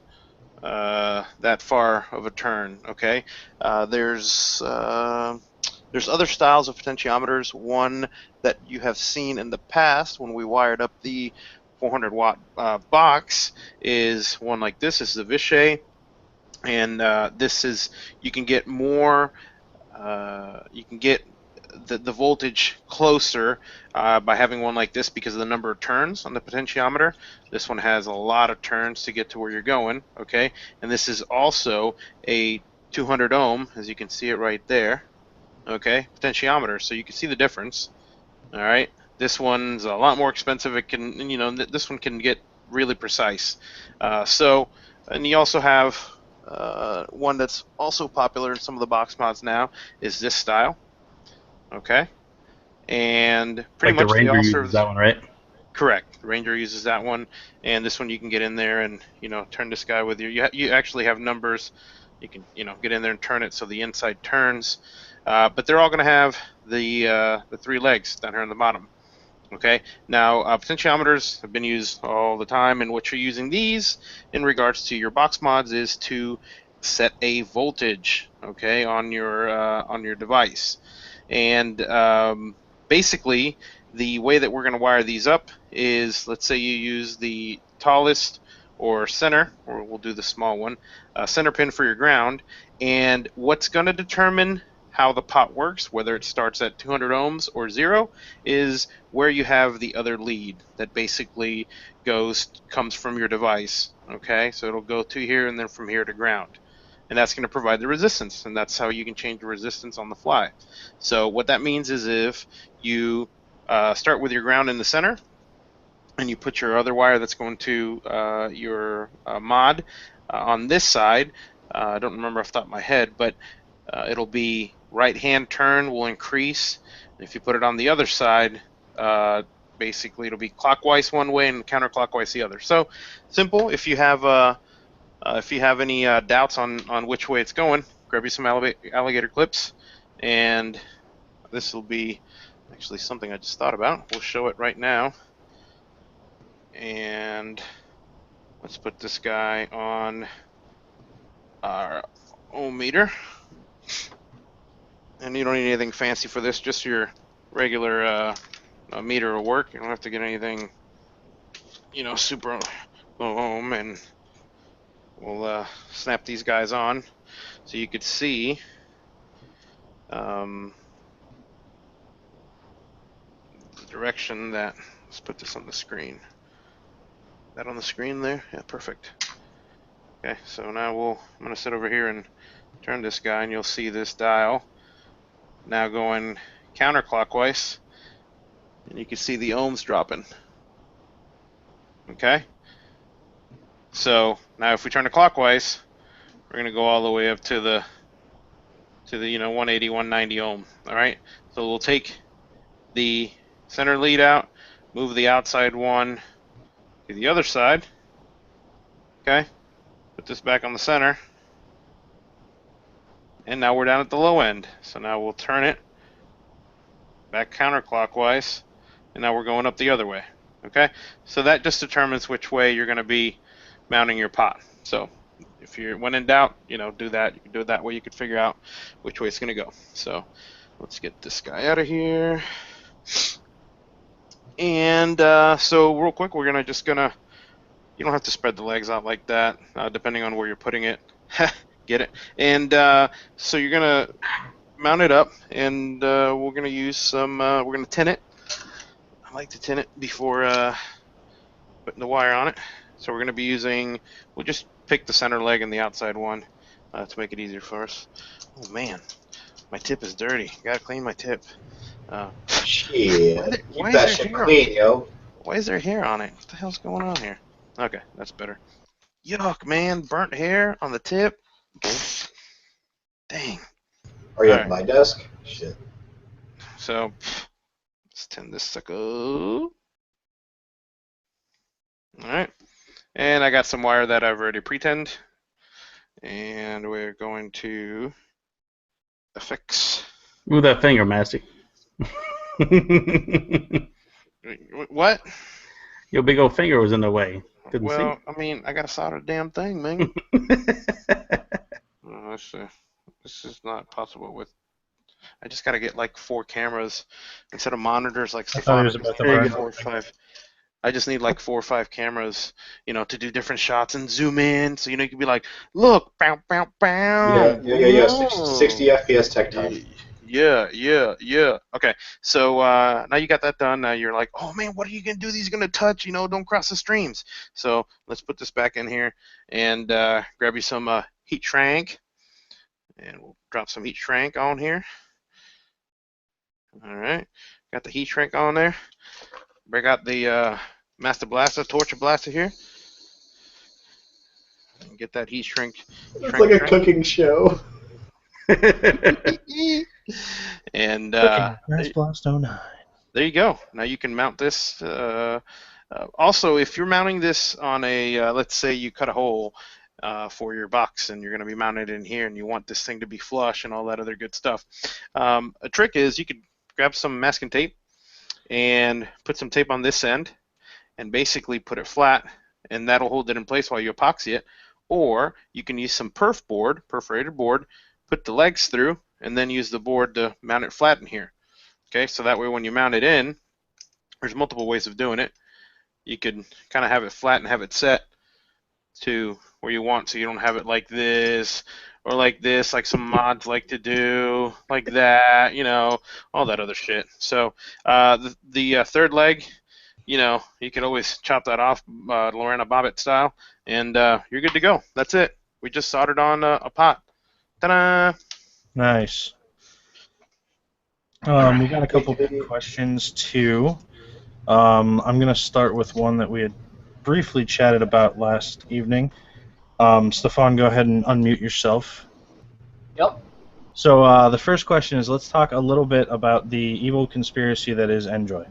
that far of a turn. Okay, there's other styles of potentiometers. One that you have seen in the past when we wired up the 400 watt box is one like this. This is a Vishay, and this is, you can get more. You can get the voltage closer by having one like this because of the number of turns on the potentiometer. This one has a lot of turns to get to where you're going, okay? And this is also a 200 ohm, as you can see it right there, okay, potentiometer, so you can see the difference, all right? This one's a lot more expensive. It can, you know, this one can get really precise. And you also have one that's also popular in some of the box mods now is this style. Okay, and pretty Like the much they Ranger all uses serve. that one, right? Correct. Ranger uses that one, and this one you can get in there and turn this guy with you actually have numbers. You can get in there and turn it so the inside turns, but they're all going to have the 3 legs down here on the bottom. Okay. Now potentiometers have been used all the time, and what you're using these in regards to your box mods is to set a voltage, okay, on your device. And basically, the way that we're going to wire these up is, let's say you use the tallest or center, or we'll do the small one, center pin for your ground. And what's going to determine how the pot works, whether it starts at 200 ohms or 0, is where you have the other lead that basically comes from your device. Okay, so it'll go to here and then from here to ground. And that's going to provide the resistance, and that's how you can change the resistance on the fly. So what that means is if you start with your ground in the center, and you put your other wire that's going to your mod on this side, I don't remember off the top of my head, but it'll be right-hand turn will increase. And if you put it on the other side, basically it'll be clockwise one way and counterclockwise the other. So simple. If you have any doubts on which way it's going, grab you some alligator clips, and this will be actually something I just thought about. We'll show it right now. And let's put this guy on our ohm meter. And you don't need anything fancy for this, just your regular meter will work. You don't have to get anything, super low ohm, and we'll snap these guys on so you could see the direction that, let's put this on the screen. That on the screen there? Yeah, perfect. Okay, so now I'm going to sit over here and turn this guy, and you'll see this dial now going counterclockwise, and you can see the ohms dropping. Okay, so now if we turn it clockwise, we're going to go all the way up to the 180, 190 ohm. All right, so we'll take the center lead out, move the outside one to the other side. Okay, put this back on the center, and now we're down at the low end. So now we'll turn it back counterclockwise, and now we're going up the other way. Okay, so that just determines which way you're going to be mounting your pot. So if you're, when in doubt, do that. You can do it that way. You can figure out which way it's going to go. So let's get this guy out of here. And so real quick, we're you don't have to spread the legs out like that, depending on where you're putting it. Get it? And so you're going to mount it up, and we're going to use some, we're going to tin it. I like to tin it before putting the wire on it. So we're going to be using, we'll just pick the center leg and the outside one, to make it easier for us. Oh man, my tip is dirty. Gotta clean my tip. Shit. Why Keep that is there shit hair? clean, yo. Why is there hair on it? What the hell's going on here? Okay, that's better. Yuck, man, burnt hair on the tip. Dang. Are you All at right. my desk? Shit. So let's tend this sucker. All right, and I got some wire that I've already pre-tend, and we're going to effects. Ooh, that finger, Masty. What? Your big old finger was in the way. Couldn't Well, I mean, I gotta solder the damn thing, man. see. Oh, this is not possible with. I just gotta get like 4 cameras instead of monitors like I thought he Stefan. was about to There you burn. go. 4 or 5. I just need like 4 or 5 cameras, to do different shots and zoom in, so you can be like, look, bow, bow, bow. Yeah. 60 FPS tech time. Yeah. Okay, so now you got that done. Now you're like, oh man, what are you gonna do? These are gonna touch, don't cross the streams. So let's put this back in here and grab you some heat shrink, and we'll drop some heat shrink on here. All right, got the heat shrink on there. Break out the Master Blaster, Torture Blaster here. And get that heat shrink. It's like a cooking show. And Mass Blast 09. there you go. Now you can mount this. Also, if you're mounting this on a, let's say you cut a hole for your box and you're going to be mounted in here and you want this thing to be flush and all that other good stuff. A trick is you could grab some masking tape and put some tape on this end and basically put it flat, and that'll hold it in place while you epoxy it. Or you can use some perforated board, put the legs through, and then use the board to mount it flat in here. Okay, so that way when you mount it in, there's multiple ways of doing it. You could kind of have it flat and have it set to where you want, so you don't have it like this or like this, like some mods like to do, like that, all that other shit. So the third leg, you could always chop that off Lorena Bobbitt style, and you're good to go. That's it. We just soldered on a pot. Ta-da! Nice. We got a couple good questions too. I'm going to start with one that we had briefly chatted about last evening. Stefan, go ahead and unmute yourself. Yep. So the first question is, let's talk a little bit about the evil conspiracy that is Enjoy.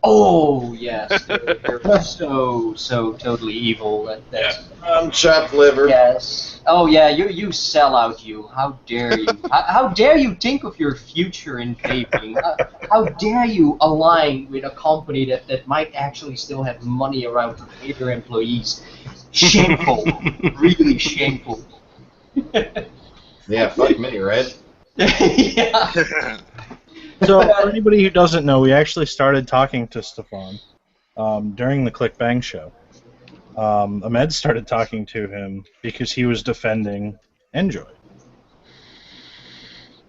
Oh, yes. They're so totally evil. That's I'm chopped liver. Yes. Oh, yeah, you sell out, you. How dare you? How dare you think of your future in vaping? How dare you align with a company that might actually still have money around to pay their employees? Shameful. Really shameful. Yeah, fuck me, right? Yeah. So for anybody who doesn't know, we actually started talking to Stefan during the Click Bang show. Ahmed started talking to him because he was defending Enjoy.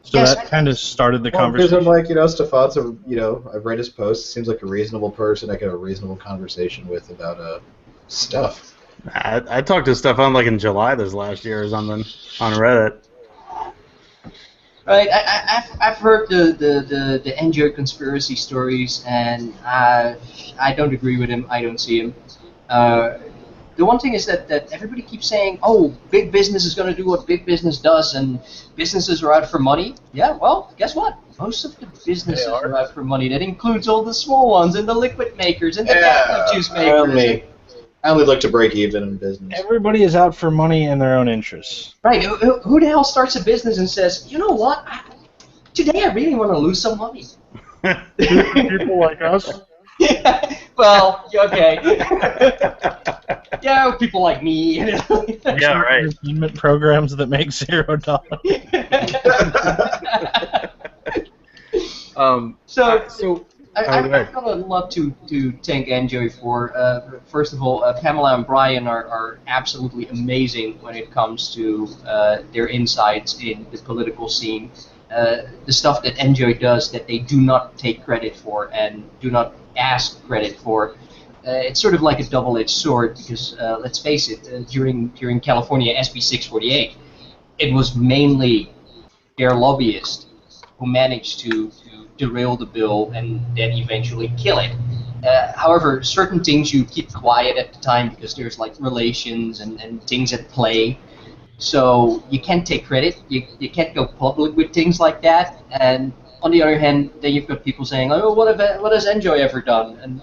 So Yes, that kind of started the Well, because conversation. I'm like, Stefan's I've read his posts. Seems like a reasonable person I can have a reasonable conversation with about stuff. I talked to Stefan like in July this last year or something on Reddit. Right, I've heard the Enjoy conspiracy stories, and I don't agree with him. I don't see him. The one thing is that everybody keeps saying, oh, big business is going to do what big business does, and businesses are out for money. Yeah, well, guess what? Most of the businesses are out for money. That includes all the small ones, and the liquid makers, and the cat juice makers. I only look to break even in business. Everybody is out for money and their own interests. Right, who the hell starts a business and says, you know what, today I really want to lose some money? People like us. Yeah, well, okay. Yeah, people like me. Yeah, right. Entertainment programs that make $0. So I've got a lot to thank Enjoy for. First of all, Pamela and Brian are absolutely amazing when it comes to their insights in the political scene. The stuff that Enjoy does that they do not take credit for and do not ask credit for. It's sort of like a double-edged sword because let's face it, during California SB 648, it was mainly their lobbyists who managed to derail the bill and then eventually kill it. However, certain things you keep quiet at the time because there's like relations and things at play. So you can't take credit. You can't go public with things like that. And on the other hand, then you've got people saying, "Oh, what has Enjoy ever done?" And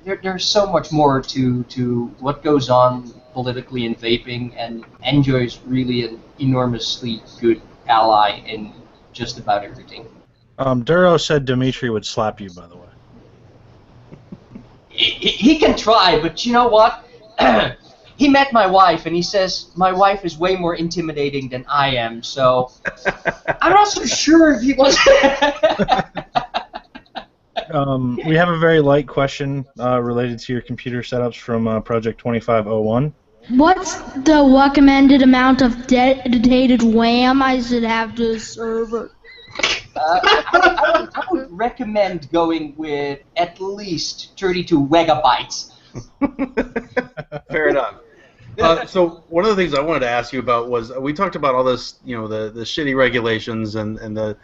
there's so much more to what goes on politically in vaping, and Enjoy is really an enormously good ally in just about everything. Duro said Dimitri would slap you, by the way. He can try, but you know what? He met my wife, and he says my wife is way more intimidating than I am, so I'm not so sure if he wants. We have a very light question related to your computer setups from Project 2501. What's the recommended amount of dedicated RAM I should have to the server? I would recommend going with at least 32 megabytes. Fair enough. So one of the things I wanted to ask you about was we talked about all this, the shitty regulations and the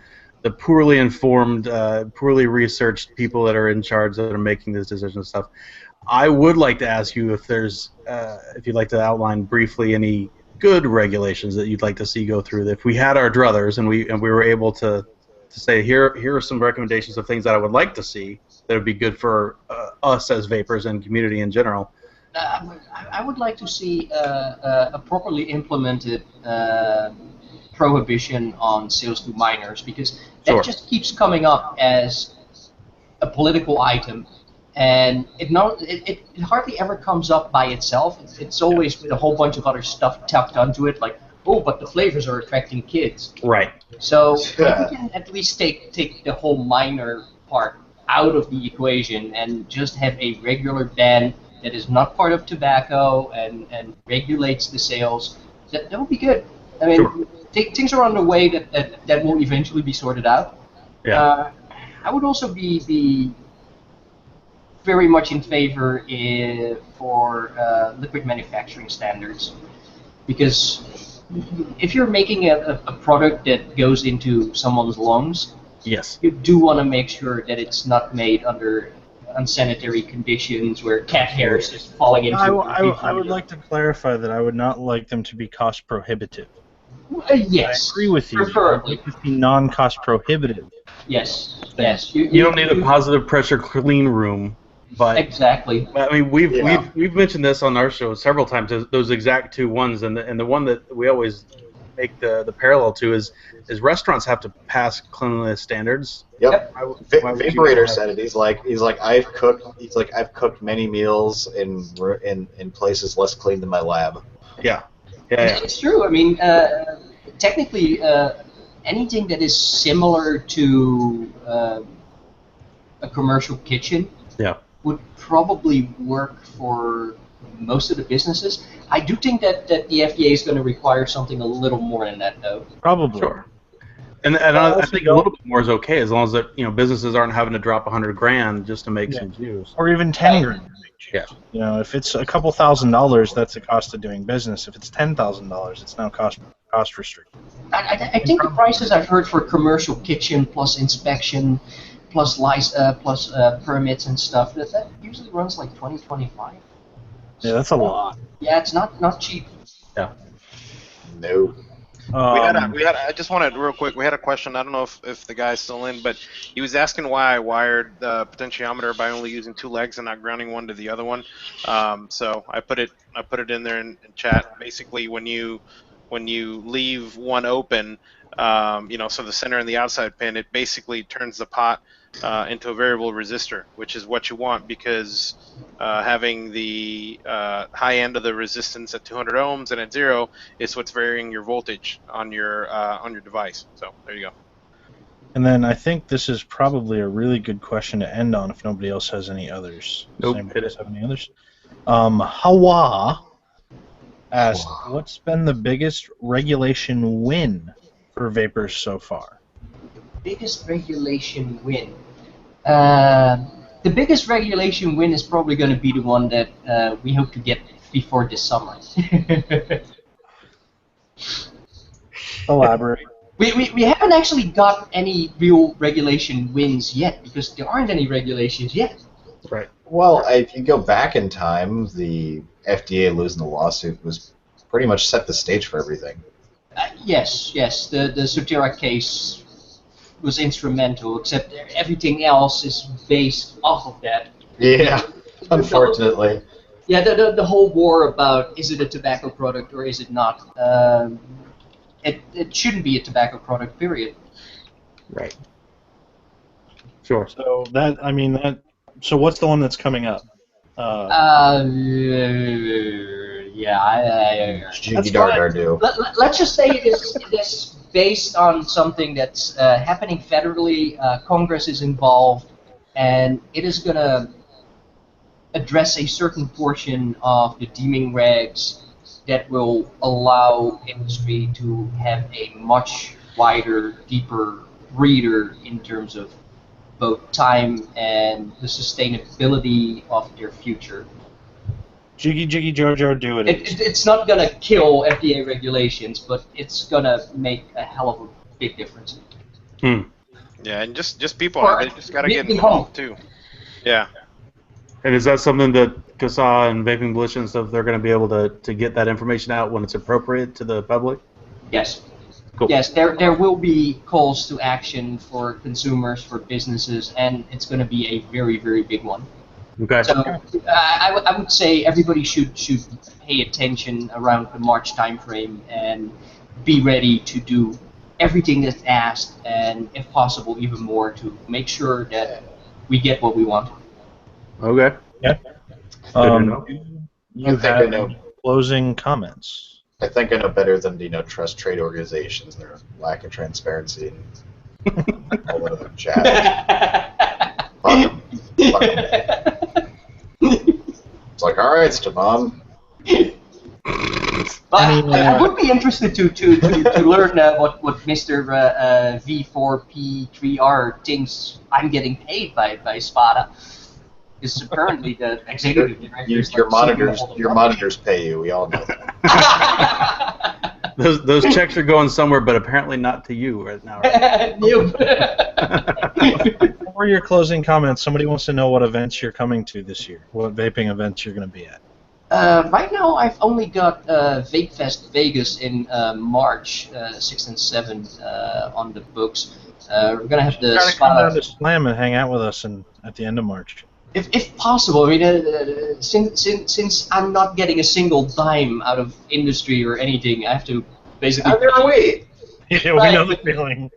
poorly informed, poorly researched people that are in charge that are making these decisions and stuff. I would like to ask you if there's, if you'd like to outline briefly any good regulations that you'd like to see go through. If we had our druthers and we were able to say here are some recommendations of things that I would like to see that would be good for us as vapors and community in general. I would like to see a properly implemented prohibition on sales to minors, because that just keeps coming up as a political item, and it hardly ever comes up by itself. It's always with a whole bunch of other stuff tucked onto it, like, oh, but the flavors are attracting kids. Right. So if we can at least take the whole minor part out of the equation and just have a regular ban that is not part of tobacco and regulates the sales, that would be good. I mean, things are on the way that will eventually be sorted out. Yeah. I would also be very much in favor for liquid manufacturing standards, because if you're making a product that goes into someone's lungs, yes, you do want to make sure that it's not made under unsanitary conditions where cat hairs is falling into. I would like to clarify that I would not like them to be cost prohibitive. Yes. I agree with you. Preferably. It be non-cost prohibitive. Yes. Yes. You don't need a positive pressure clean room. But exactly. I mean, we've mentioned this on our show several times. Those exact two ones, and the one that we always make the parallel to is restaurants have to pass cleanliness standards. Yep. Vaporator said it. He's like I've cooked many meals in places less clean than my lab. Yeah. It's true. I mean, technically, anything that is similar to a commercial kitchen. Yeah. Would probably work for most of the businesses. I do think that the FDA is going to require something a little more than that, though. Probably. Sure. And I think a little bit more is okay, as long as that businesses aren't having to drop $100,000 just to make some juice. Or even $10,000. Yeah. If it's a couple $1,000s, that's the cost of doing business. If it's $10,000, it's now cost restricted. I think the prices I've heard for commercial kitchen plus inspection plus permits and stuff, that usually runs like $20-25. Yeah, that's a lot. Yeah, it's not cheap. Yeah. No. I just wanted real quick. We had a question. I don't know if the guy's still in, but he was asking why I wired the potentiometer by only using two legs and not grounding one to the other one. So I put it in there in chat. Basically, when you leave one open, so the center and the outside pin, it basically turns the pot into a variable resistor, which is what you want, because having the high end of the resistance at 200 ohms and at 0 is what's varying your voltage on your device. So there you go. And then I think this is probably a really good question to end on if nobody else has any others. Nope. Does anybody else have any others? Hawa asked, what's been the biggest regulation win for vapors so far? Biggest regulation win. The biggest regulation win is probably going to be the one that we hope to get before this summer. Elaborate. We haven't actually got any real regulation wins yet because there aren't any regulations yet. Right. Well, if you go back in time, the FDA losing the lawsuit was pretty much set the stage for everything. Yes. The Sotera case was instrumental, except everything else is based off of that. Yeah, unfortunately. Yeah, the whole war about is it a tobacco product or is it not? It shouldn't be a tobacco product, period. Right. Sure. So So what's the one that's coming up? Jiggy dar-dar-do. Let's just say it is based on something that's happening federally. Congress is involved, and it is going to address a certain portion of the deeming regs that will allow industry to have a much wider, deeper reader in terms of both time and the sustainability of their future. Jiggy Jiggy Jojo do it. It's not going to kill FDA regulations, but it's going to make a hell of a big difference. Hmm. Yeah, and just people, they just got to get involved too. Yeah. And is that something that CASA and Vaping Militia and stuff, they're going to be able to get that information out when it's appropriate to the public? Yes. Cool. Yes, there will be calls to action for consumers, for businesses, and it's going to be a very, very big one. Okay. So I would say everybody should pay attention around the March timeframe and be ready to do everything that's asked, and if possible, even more to make sure that we get what we want. Okay. Yeah. You I have know. closing comments. I think I know better than trust trade organizations and their lack of transparency and all that other jazz. Fuck 'em. Fuck 'em. It's like, all right, Stefan. I would be interested to learn what Mr. V4P3R thinks I'm getting paid by Spada. Because apparently the executive director is Your monitors pay you. We all know that. Those checks are going somewhere, but apparently not to you right now. Right? For your closing comments, somebody wants to know what events you're coming to this year. What vaping events you're going to be at. Right now, I've only got Vape Fest Vegas in March 6th and 7th on the books. We're gonna have the Come down to Slam and hang out with us at the end of March. If possible. I mean, since I'm not getting a single dime out of industry or anything, I have to basically. Neither are we. Yeah, we know the feeling.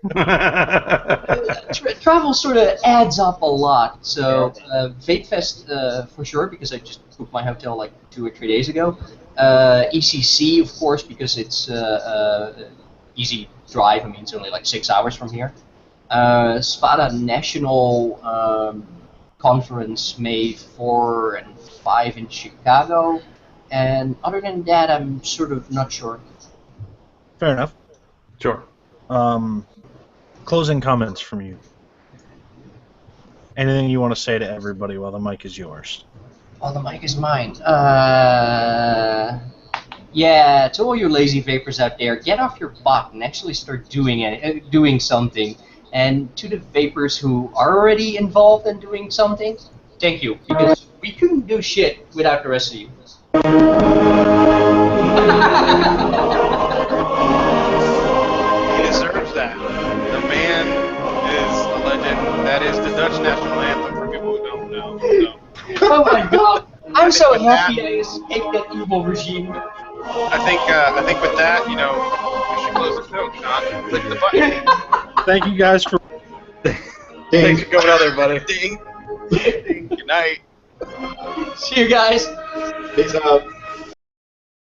Travel sort of adds up a lot. So Vape Fest for sure, because I just booked my hotel like 2 or 3 days ago. ECC, of course, because it's easy drive. I mean, it's only like 6 hours from here. Spada National Conference May 4 and 5 in Chicago. And other than that, I'm sort of not sure. Fair enough. Sure. Closing comments from you. Anything you want to say to everybody while the mic is yours? Oh, the mic is mine. Yeah, to all you lazy vapors out there, get off your butt and actually start doing something. And to the vapors who are already involved in doing something, thank you, because we couldn't do shit without the rest of you. He deserves that. The man is a legend. That is the Dutch national anthem for people who don't know. Oh my god, I'm so happy I escaped that evil regime. I think with that, we should close the show. John, click the button. Thank you guys for. Thanks for coming out there, buddy. Ding. Ding. Good night. See you guys. Peace out.